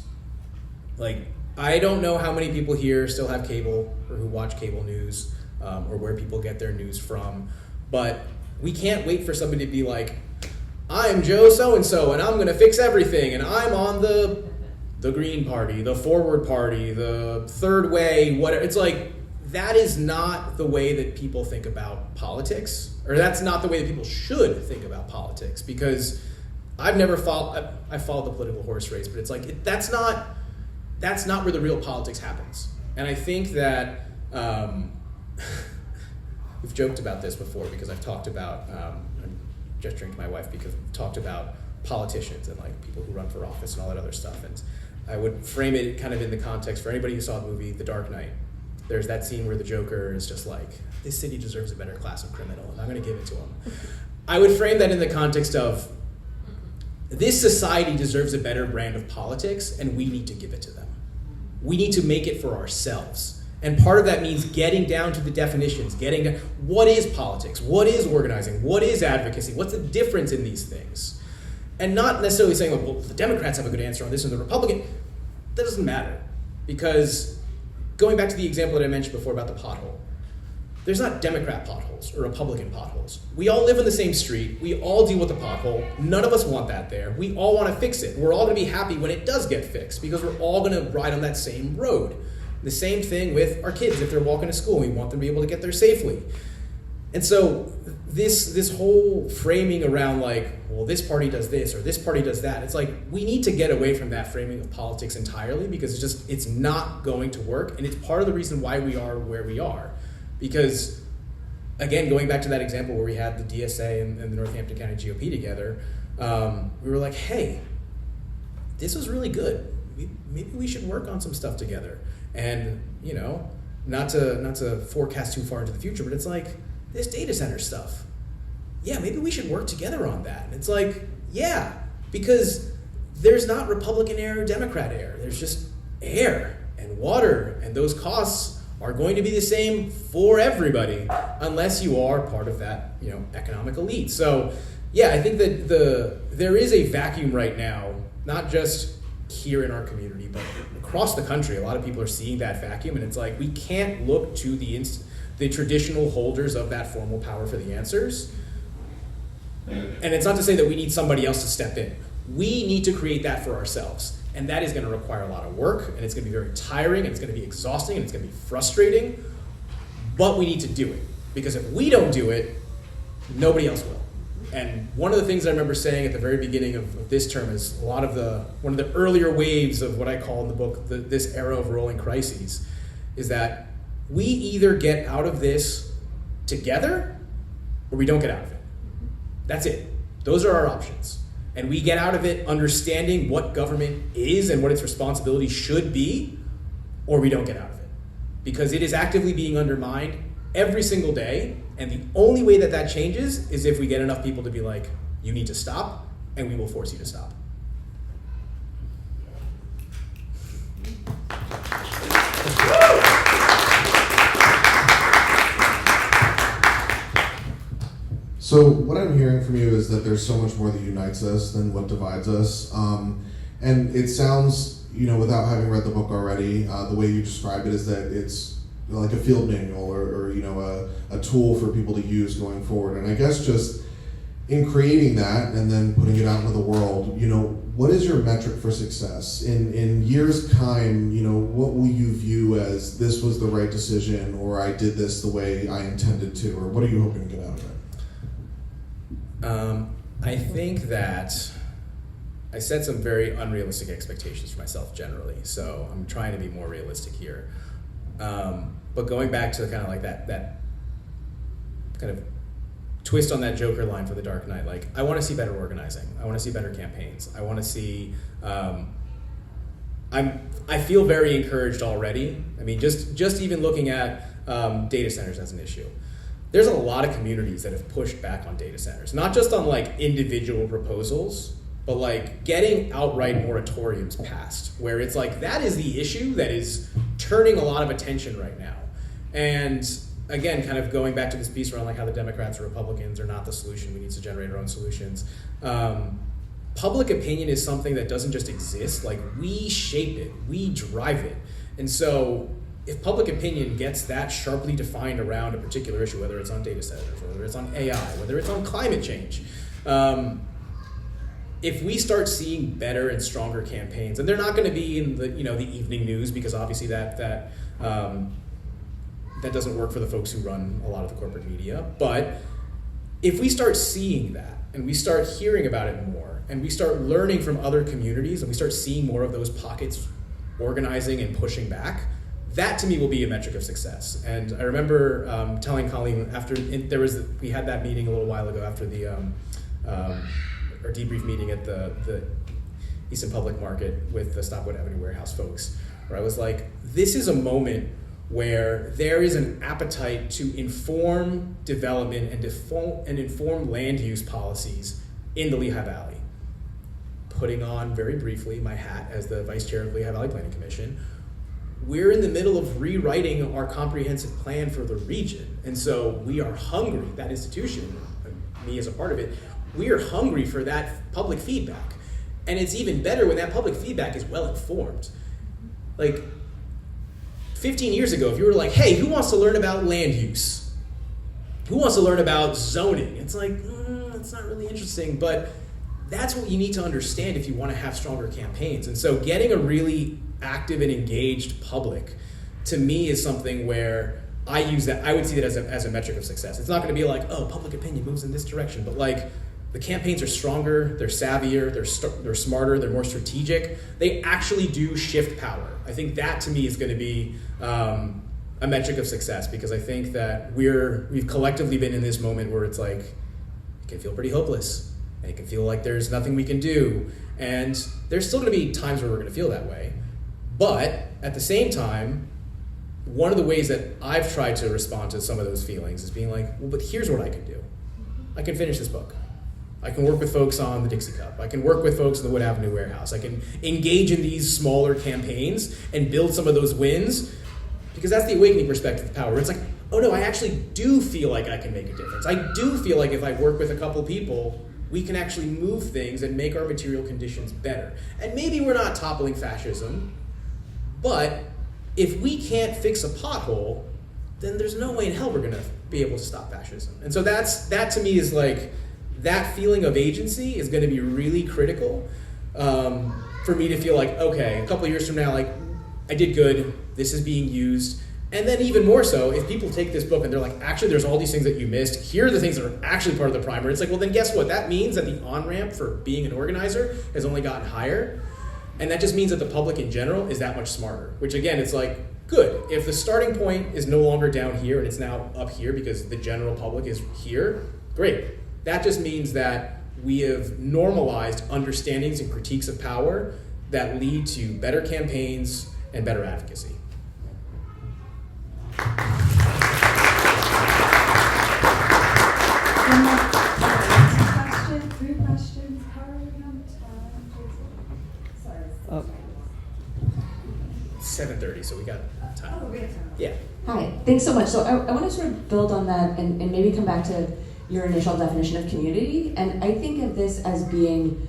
Like, I don't know how many people here still have cable or who watch cable news, or where people get their news from, but we can't wait for somebody to be like, I'm Joe so-and-so and I'm going to fix everything, and I'm on the Green Party, the Forward Party, the Third Way, whatever. It's like, that is not the way that people think about politics, or that's not the way that people should think about politics, because I've never followed the political horse race, but it's like, that's not where the real politics happens. And I think that we've joked about this before, because I've talked about, I'm gesturing to my wife because we've talked about politicians and like people who run for office and all that other stuff. And I would frame it kind of in the context, for anybody who saw the movie The Dark Knight, there's that scene where the Joker is just like, this city deserves a better class of criminal, and I'm going to give it to him. I would frame that in the context of, this society deserves a better brand of politics, and we need to give it to them. We need to make it for ourselves. And part of that means getting down to the definitions, getting to what is politics, what is organizing, what is advocacy, what's the difference in these things? And not necessarily saying, well, the Democrats have a good answer on this and the Republican. That doesn't matter. Because going back to the example that I mentioned before about the pothole, there's not Democrat potholes or Republican potholes. We all live in the same street. We all deal with the pothole. None of us want that there. We all want to fix it. We're all going to be happy when it does get fixed, because we're all going to ride on that same road. The same thing with our kids. If they're walking to school, we want them to be able to get there safely. And so this whole framing around like, well, this party does this or this party does that, it's like, we need to get away from that framing of politics entirely, because it's not going to work. And it's part of the reason why we are where we are. Because, again, going back to that example where we had the DSA and the Northampton County GOP together, we were like, hey, this was really good. Maybe we should work on some stuff together. And, you know, not to forecast too far into the future, but it's like, this data center stuff, yeah, maybe we should work together on that. And it's like, yeah, because there's not Republican air or Democrat air. There's just air and water, and those costs are going to be the same for everybody, unless you are part of that, you know, economic elite. So, yeah, I think that there is a vacuum right now, not just here in our community, but across the country. A lot of people are seeing that vacuum, and it's like, we can't look to the traditional holders of that formal power for the answers. And it's not to say that we need somebody else to step in. We need to create that for ourselves. And that is going to require a lot of work, and it's going to be very tiring, and it's going to be exhausting, and it's going to be frustrating. But we need to do it. Because if we don't do it, nobody else will. And one of the things I remember saying at the very beginning of this term is one of the earlier waves of what I call in the book this era of rolling crises is that we either get out of this together or we don't get out of it. That's it. Those are our options. And we get out of it understanding what government is and what its responsibility should be, or we don't get out of it. Because it is actively being undermined every single day, and the only way that that changes is if we get enough people to be like, you need to stop, and we will force you to stop. So what I'm hearing from you is that there's so much more that unites us than what divides us. And it sounds, without having read the book already, the way you describe it is that it's like a field manual or a tool for people to use going forward. And I guess just in creating that and then putting it out into the world, what is your metric for success? In years' time, what will you view as this was the right decision, or I did this the way I intended to, or what are you hoping to get out of it? I think that I set some very unrealistic expectations for myself generally, so I'm trying to be more realistic here. But going back to kind of like that kind of twist on that Joker line for The Dark Knight, like I want to see better organizing. I want to see better campaigns. I want to see. I feel very encouraged already. I mean, just even looking at data centers as an issue. There's a lot of communities that have pushed back on data centers, not just on like individual proposals, but like getting outright moratoriums passed, where it's like that is the issue that is turning a lot of attention right now. And again, kind of going back to this piece around like how the Democrats or Republicans are not the solution, we need to generate our own solutions. Public opinion is something that doesn't just exist, like we shape it, we drive it. And so if public opinion gets that sharply defined around a particular issue, whether it's on data centers, whether it's on AI, whether it's on climate change, if we start seeing better and stronger campaigns, and they're not going to be in the the evening news, because obviously that doesn't work for the folks who run a lot of the corporate media, but if we start seeing that and we start hearing about it more and we start learning from other communities and we start seeing more of those pockets organizing and pushing back, that to me will be a metric of success. And I remember telling Colleen we had that meeting a little while ago after the our debrief meeting at the Easton Public Market with the Stopwood Avenue Warehouse folks, where I was like, this is a moment where there is an appetite to inform development and inform land use policies in the Lehigh Valley. Putting on, very briefly, my hat as the vice chair of the Lehigh Valley Planning Commission, we're in the middle of rewriting our comprehensive plan for the region. And so we are hungry, that institution, me as a part of it, we are hungry for that public feedback. And it's even better when that public feedback is well informed. Like 15 years ago, if you were like, hey, who wants to learn about land use? Who wants to learn about zoning? It's like, it's not really interesting, but that's what you need to understand if you want to have stronger campaigns. And so getting a really active and engaged public, to me, is something where I use that. I would see that as a metric of success. It's not going to be like, oh, public opinion moves in this direction, but like the campaigns are stronger, they're savvier, they're smarter, they're more strategic. They actually do shift power. I think that to me is going to be a metric of success, because I think that we've collectively been in this moment where it's like it can feel pretty hopeless, and it can feel like there's nothing we can do, and there's still going to be times where we're going to feel that way. But at the same time, one of the ways that I've tried to respond to some of those feelings is being like, well, but here's what I can do. I can finish this book. I can work with folks on the Dixie Cup. I can work with folks in the Wood Avenue Warehouse. I can engage in these smaller campaigns and build some of those wins, because that's the awakening perspective of power. It's like, oh no, I actually do feel like I can make a difference. I do feel like if I work with a couple people, we can actually move things and make our material conditions better. And maybe we're not toppling fascism, but if we can't fix a pothole, then there's no way in hell we're gonna be able to stop fascism. And so that to me is like that feeling of agency is going to be really critical for me to feel like, okay, a couple of years from now, like, I did good, this is being used. And then even more so, if people take this book and they're like, actually, there's all these things that you missed, here are the things that are actually part of the primer. It's like, well, then guess what? That means that the on-ramp for being an organizer has only gotten higher. And that just means that the public in general is that much smarter, which again, it's like, good. If the starting point is no longer down here and it's now up here because the general public is here, great. That just means that we have normalized understandings and critiques of power that lead to better campaigns and better advocacy. Question, 3 questions. How are we on time, Jason? Sorry. Oh. 7:30, so we got time. Oh, we have time. Yeah. Hi, thanks so much. So I want to sort of build on that and maybe come back to your initial definition of community. And I think of this as being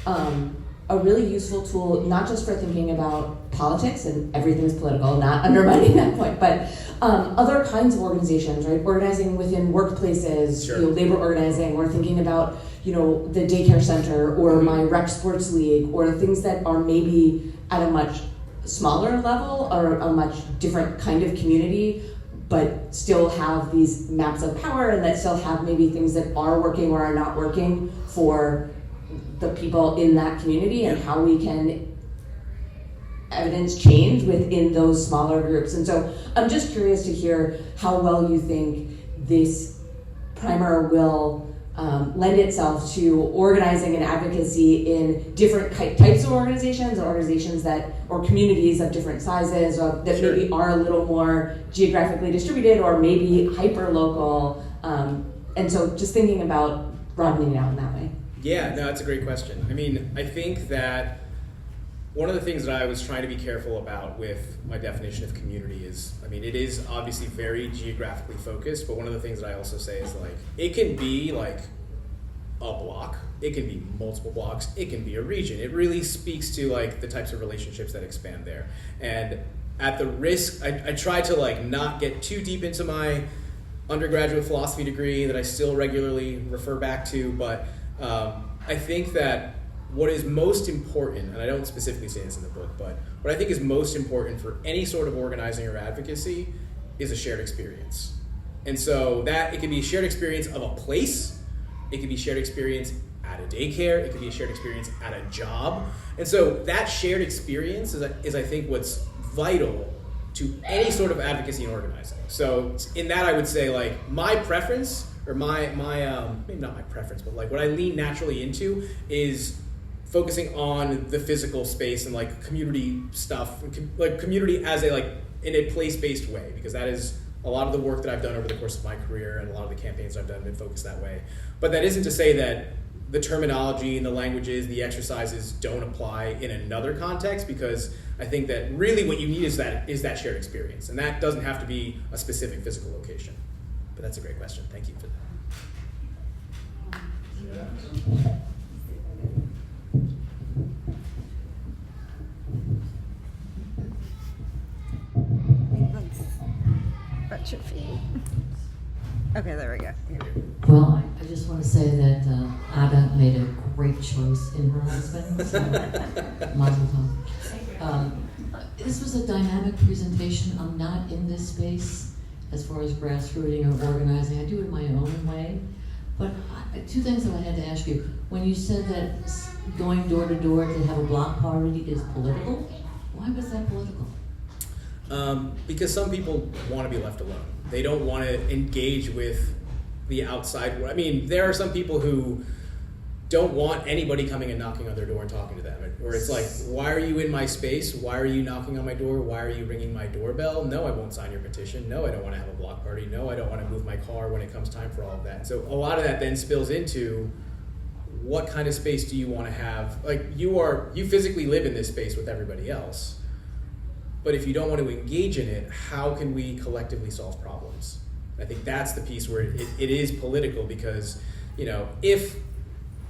a really useful tool, not just for thinking about politics and everything's political, not undermining that point, but other kinds of organizations, right? Organizing within workplaces, Sure. Labor organizing, or thinking about, the daycare center or my rec sports league, or things that are maybe at a much smaller level or a much different kind of community, but still have these maps of power and that still have maybe things that are working or are not working for the people in that community, and how we can evidence change within those smaller groups. And so I'm just curious to hear how well you think this primer will lend itself to organizing and advocacy in different types of organizations, or communities of different sizes, that Sure. maybe are a little more geographically distributed or maybe hyper-local. And so just thinking about broadening it out in that way. Yeah, no, that's a great question. I mean, I think that one of the things that I was trying to be careful about with my definition of community is, I mean, it is obviously very geographically focused, but one of the things that I also say is like, it can be like a block, it can be multiple blocks, it can be a region. It really speaks to like the types of relationships that expand there. And at the risk, I try to like not get too deep into my undergraduate philosophy degree that I still regularly refer back to, but I think that what is most important, and I don't specifically say this in the book, but what I think is most important for any sort of organizing or advocacy is a shared experience. And so that it can be a shared experience of a place, it can be shared experience at a daycare, it can be a shared experience at a job. And so that shared experience is I think what's vital to any sort of advocacy and organizing. So in that I would say like my preference, or my maybe not my preference, but like what I lean naturally into is focusing on the physical space and like community stuff, like community as a like in a place-based way, because that is a lot of the work that I've done over the course of my career, and a lot of the campaigns I've done have been focused that way. But that isn't to say that the terminology and the languages, the exercises don't apply in another context, because I think that really what you need is that shared experience, and that doesn't have to be a specific physical location. But that's a great question. Thank you for that. Butt your feet. Okay, there we go. Well, I just want to say that Ada made a great choice in her husband. So, mazel tov. This was a dynamic presentation. I'm not in this space as far as grassrooting or organizing. I do it my own way. But two things that I had to ask you. When you said that going door to door to have a block party is political, why was that political? Because some people want to be left alone. They don't want to engage with the outside world. I mean, there are some people who don't want anybody coming and knocking on their door and talking to them. Or it's like, why are you in my space? Why are you knocking on my door? Why are you ringing my doorbell? No, I won't sign your petition. No, I don't want to have a block party. No, I don't want to move my car when it comes time for all of that. So a lot of that then spills into what kind of space do you want to have? Like you physically live in this space with everybody else. But if you don't want to engage in it, how can we collectively solve problems? I think that's the piece where it is political, because, if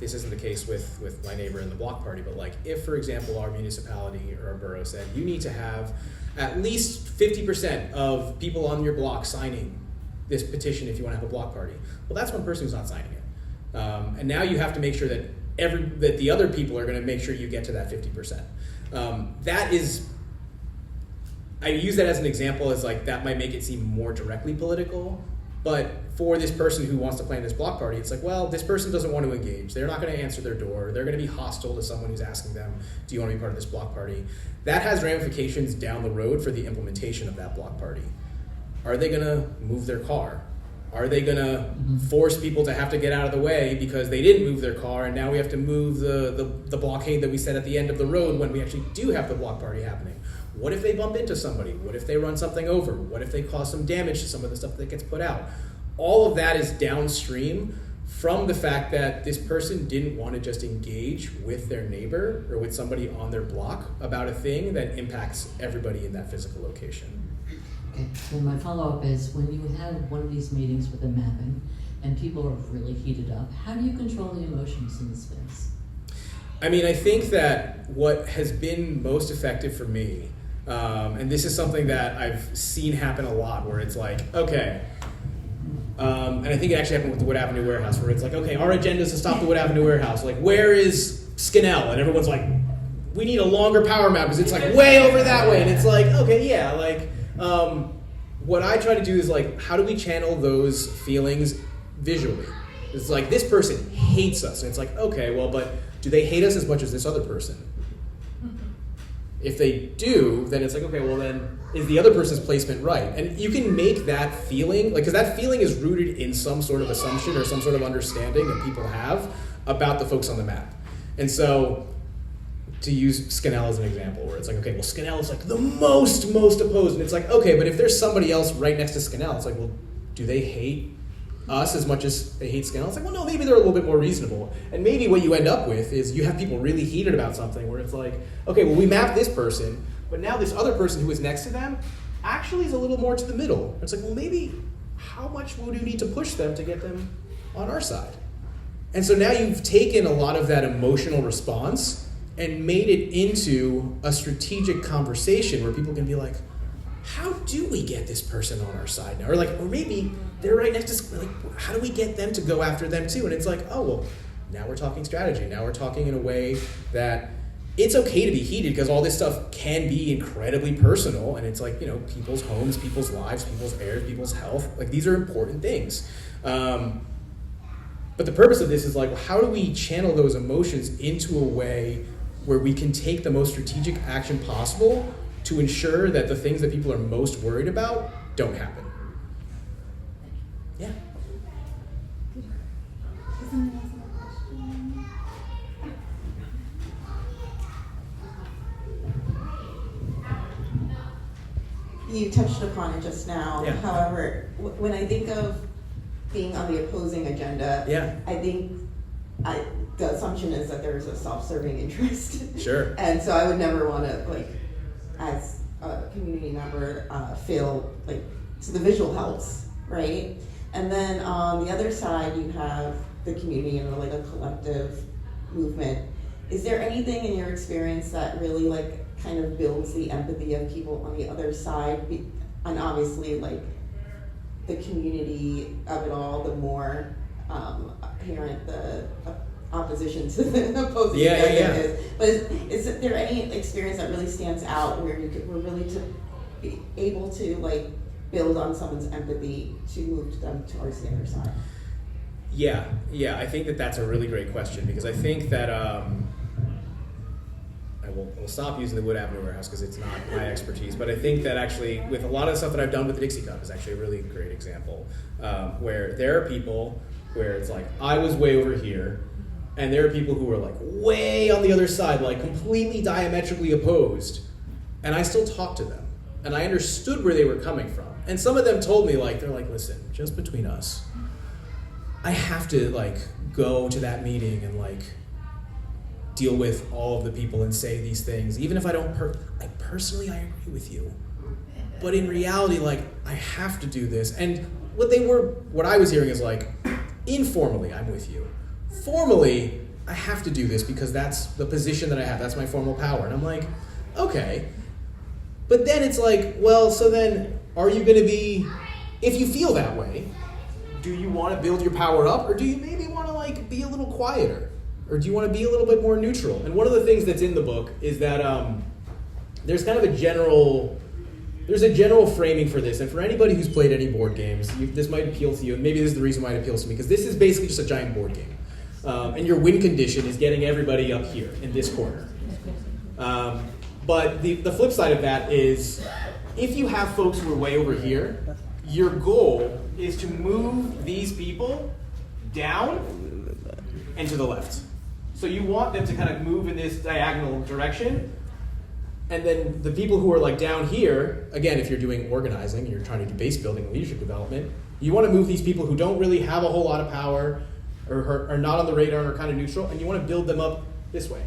this isn't the case with my neighbor in the block party, but like if, for example, our municipality or our borough said, you need to have at least 50% of people on your block signing this petition if you want to have a block party. Well, that's one person who's not signing it. And now you have to make sure that that the other people are going to make sure you get to that 50%. That is, I use that as an example as like that might make it seem more directly political, but for this person who wants to plan this block party, it's like, well, this person doesn't want to engage. They're not going to answer their door. They're going to be hostile to someone who's asking them, do you want to be part of this block party? That has ramifications down the road for the implementation of that block party. Are they going to move their car? Are they going to force people to have to get out of the way because they didn't move their car, and now we have to move the blockade that we set at the end of the road when we actually do have the block party happening? What if they bump into somebody? What if they run something over? What if they cause some damage to some of the stuff that gets put out? All of that is downstream from the fact that this person didn't want to just engage with their neighbor or with somebody on their block about a thing that impacts everybody in that physical location. Okay, so my follow-up is, when you have one of these meetings with the mapping and people are really heated up, how do you control the emotions in the space? I mean, I think that what has been most effective for me, and this is something that I've seen happen a lot, where it's like, okay, and I think it actually happened with the Wood Avenue warehouse, where it's like, okay, our agenda is to stop the Wood Avenue warehouse. Like, where is Skinnell? And everyone's like, we need a longer power map because it's like way over that way. And it's like, okay, yeah, like, what I try to do is like, how do we channel those feelings visually? It's like, this person hates us. And it's like, okay, well, but do they hate us as much as this other person? If they do, then it's like, okay, well then, is the other person's placement right? And you can make that feeling, like, because that feeling is rooted in some sort of assumption or some sort of understanding that people have about the folks on the map. And so, to use Skinnell as an example, where it's like, okay, well, Skinnell is like the most opposed, and it's like, okay, but if there's somebody else right next to Skinnell, it's like, well, do they hate us as much as they hate Skinnell? It's like, well, no, maybe they're a little bit more reasonable. And maybe what you end up with is you have people really heated about something where it's like, okay, well, we mapped this person, but now this other person who is next to them actually is a little more to the middle. It's like, well, maybe how much would you need to push them to get them on our side? And so now you've taken a lot of that emotional response and made it into a strategic conversation where people can be like, how do we get this person on our side now? Or like, or maybe they're right next to, like, how do we get them to go after them too? And it's like, oh, well, now we're talking strategy. Now we're talking in a way that it's okay to be heated, because all this stuff can be incredibly personal. And it's like, you know, people's homes, people's lives, people's heirs, people's health. Like, these are important things. But the purpose of this is like, well, how do we channel those emotions into a way where we can take the most strategic action possible to ensure that the things that people are most worried about don't happen? Yeah. You touched upon it just now. Yeah. However, when I think of being on the opposing agenda, Yeah. I think the assumption is that there's a self-serving interest. Sure. And so I would never want to, like, as a community member, feel like, so the visual helps, right? And then on the other side, you have the community and like a collective movement. Is there anything in your experience that really like kind of builds the empathy of people on the other side? And obviously, like, the community of it all, the more apparent the opposition to the opposing agenda is. But is there any experience that really stands out where we're really to be able to like build on someone's empathy to move them towards the other side? Yeah, I think that that's a really great question, because I think that we'll stop using the Wood Avenue warehouse because it's not my expertise, but I think that actually with a lot of the stuff that I've done with the Dixie Cup is actually a really great example, where there are people where it's like, I was way over here, and there are people who are like way on the other side, like completely diametrically opposed, and I still talked to them, and I understood where they were coming from. And some of them told me, like, they're like, listen, just between us, I have to like go to that meeting and like deal with all of the people and say these things, even if I don't I personally agree with you, but in reality, like, I have to do this. And what I was hearing is like, informally, I'm with you. Formally, I have to do this because that's the position that I have. That's my formal power. And I'm like, okay. But then it's like, well, so then are you going to be, if you feel that way, do you want to build your power up, or do you maybe want to like be a little quieter, or do you want to be a little bit more neutral? And one of the things that's in the book is that there's kind of a general framing for this, and for anybody who's played any board games, this might appeal to you, and maybe this is the reason why it appeals to me, because this is basically just a giant board game. And your win condition is getting everybody up here in this corner. But the flip side of that is, if you have folks who are way over here, your goal is to move these people down and to the left. So you want them to kind of move in this diagonal direction. And then the people who are like down here, again, if you're doing organizing, you're trying to do base building, leadership development, you want to move these people who don't really have a whole lot of power or are not on the radar and are kind of neutral, and you want to build them up this way.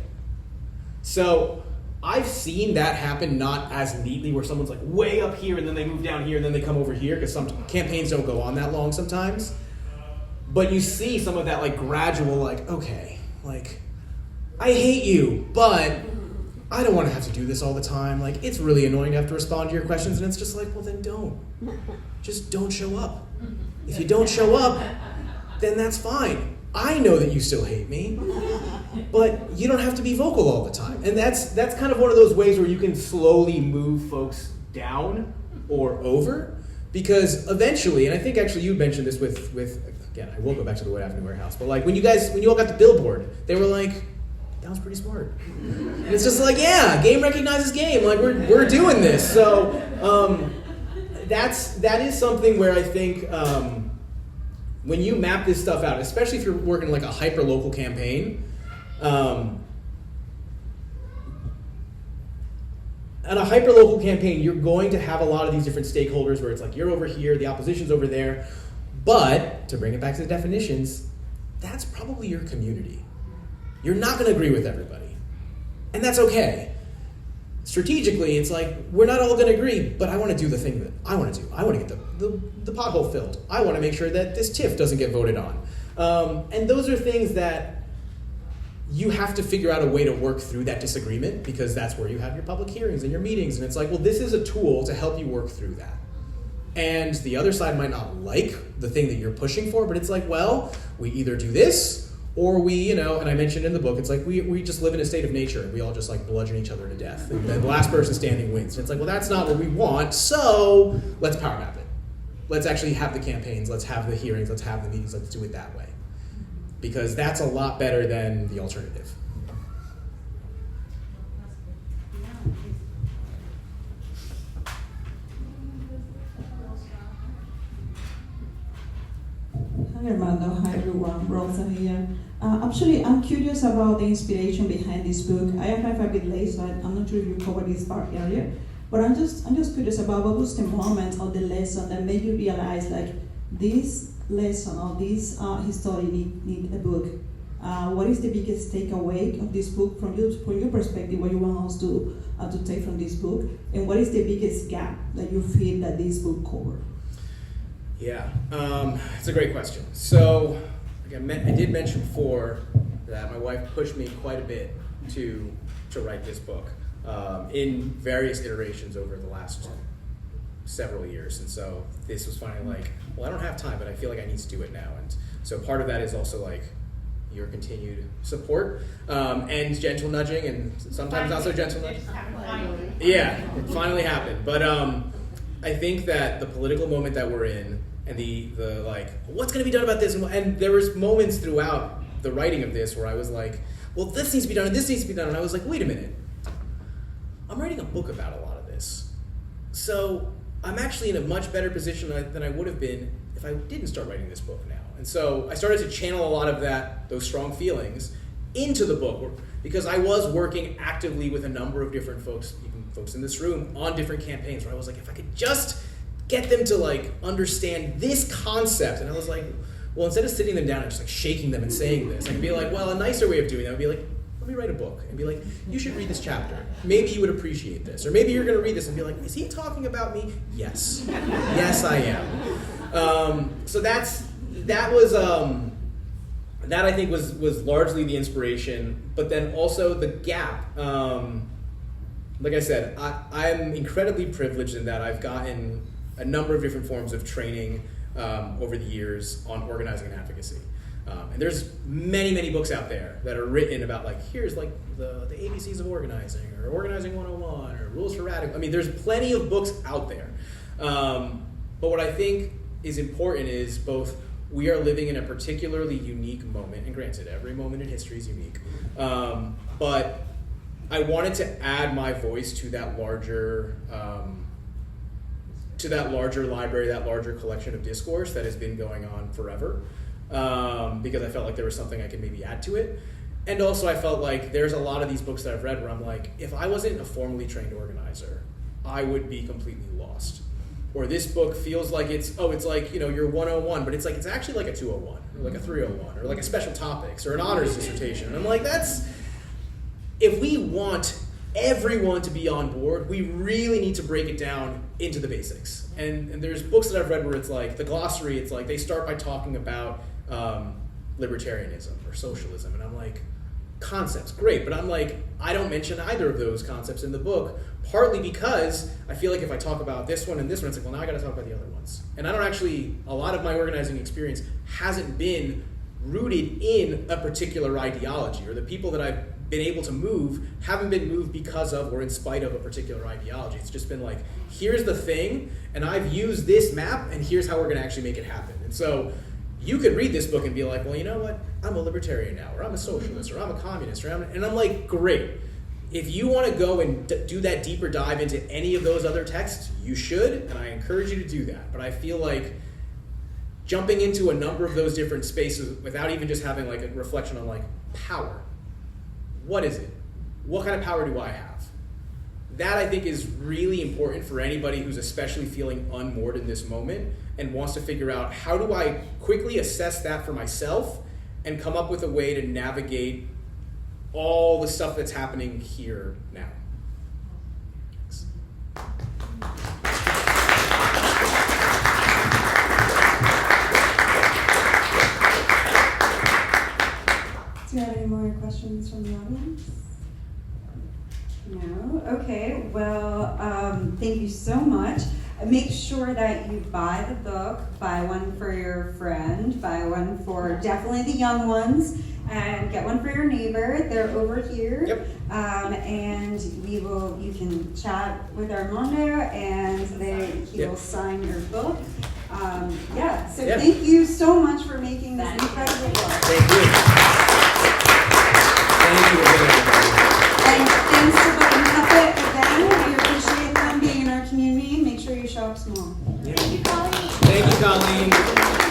So I've seen that happen not as neatly, where someone's like way up here and then they move down here and then they come over here, because some campaigns don't go on that long sometimes. But you see some of that like gradual, like, okay, like, I hate you, but I don't want to have to do this all the time. Like, it's really annoying to have to respond to your questions, and it's just like, well, then don't. Just don't show up. If you don't show up, then that's fine. I know that you still hate me, but you don't have to be vocal all the time. And that's kind of one of those ways where you can slowly move folks down or over, because eventually, and I think actually you mentioned this with again, I will go back to the Wood Avenue warehouse, but like when you all got the billboard, they were like, that was pretty smart. And it's just like, yeah, game recognizes game. Like we're doing this. So that is something where I think when you map this stuff out, especially if you're working like a hyper-local campaign, on a hyper-local campaign, you're going to have a lot of these different stakeholders where it's like you're over here, the opposition's over there. But to bring it back to the definitions, that's probably your community. You're not going to agree with everybody. And that's okay. Strategically, it's like, we're not all going to agree, but I want to do the thing that I want to do. I want to get the pothole filled. I want to make sure that this TIF doesn't get voted on. And those are things that you have to figure out a way to work through that disagreement, because that's where you have your public hearings and your meetings. And it's like, well, this is a tool to help you work through that. And the other side might not like the thing that you're pushing for, but it's like, well, we either do this, or we, and I mentioned in the book, it's like we just live in a state of nature, and we all just like bludgeon each other to death. And the last person standing wins. And it's like, well, that's not what we want, so let's power map it. Let's actually have the campaigns, let's have the hearings, let's have the meetings, let's do it that way. Because that's a lot better than the alternative. Hi Armando, hi everyone, Rosa here. Actually, I'm curious about the inspiration behind this book. I arrived a bit late, so I'm not sure if you covered this part earlier. But I'm just curious about what was the moment or the lesson that made you realize like this lesson or this history need a book. What is the biggest takeaway of this book from your perspective? What you want us to take from this book, and what is the biggest gap that you feel that this book covers? Yeah, it's a great question. So, again, I did mention before that my wife pushed me quite a bit to write this book in various iterations over the last several years. And so this was finally like, well, I don't have time, but I feel like I need to do it now. And so part of that is also like your continued support and gentle nudging, and sometimes not so gentle nudging. Yeah, it finally happened. But I think that the political moment that we're in, and the like, what's going to be done about this? And there was moments throughout the writing of this where I was like, well, this needs to be done, and this needs to be done. And I was like, wait a minute. I'm writing a book about a lot of this. So I'm actually in a much better position than I would have been if I didn't start writing this book now. And so I started to channel a lot of those strong feelings into the book, because I was working actively with a number of different folks, even folks in this room, on different campaigns, where I was like, if I could just get them to like understand this concept. And I was like, well, instead of sitting them down and just like shaking them and saying this, I could be like, well, a nicer way of doing that would be like, let me write a book and be like, you should read this chapter. Maybe you would appreciate this. Or maybe you're going to read this and be like, is he talking about me? Yes. Yes, I am. So that I think was largely the inspiration, but then also the gap. Like I said, I'm incredibly privileged in that I've gotten a number of different forms of training over the years on organizing and advocacy. And there's many, many books out there that are written about like, here's like the ABCs of organizing, or Organizing 101, or Rules for Radical. I mean, there's plenty of books out there. But what I think is important is both we are living in a particularly unique moment, and granted, every moment in history is unique, but I wanted to add my voice to that larger library, that larger collection of discourse that has been going on forever, because I felt like there was something I could maybe add to it. And also I felt like there's a lot of these books that I've read where I'm like, if I wasn't a formally trained organizer, I would be completely lost. Or this book feels like it's like, you know, your 101, but it's like, it's actually like a 201, or like a 301, or like a special topics, or an honors dissertation. And I'm like, if we want everyone to be on board, we really need to break it down into the basics. And there's books that I've read where it's like, the glossary, it's like, they start by talking about libertarianism or socialism, and I'm like, concepts, great, but I'm like, I don't mention either of those concepts in the book, partly because I feel like if I talk about this one and this one, it's like, well, now I gotta talk about the other ones. And I don't actually, a lot of my organizing experience hasn't been rooted in a particular ideology, or the people that I've been able to move haven't been moved because of or in spite of a particular ideology. It's just been like, here's the thing, and I've used this map, and here's how we're gonna actually make it happen. And so you could read this book and be like, well, you know what? I'm a libertarian now, or I'm a socialist, or I'm a communist, and I'm like, great. If you want to go and do that deeper dive into any of those other texts, you should, and I encourage you to do that. But I feel like jumping into a number of those different spaces without even just having like a reflection on like power. What is it? What kind of power do I have? That I think is really important for anybody who's especially feeling unmoored in this moment and wants to figure out, how do I quickly assess that for myself and come up with a way to navigate all the stuff that's happening here now. Thanks. Do you have any more questions from the audience? No? Okay, well, thank you so much. Make sure that you buy the book, buy one for your friend, buy one for definitely the young ones, and get one for your neighbor. They're over here. Yep. And you can chat with Armando, and he will sign your book. Thank you so much for making this incredible book. Thank you. Thank you again. And thanks to Book and Puppet again. We appreciate them being in our community. Make sure you show up small. Thank you, Colleen.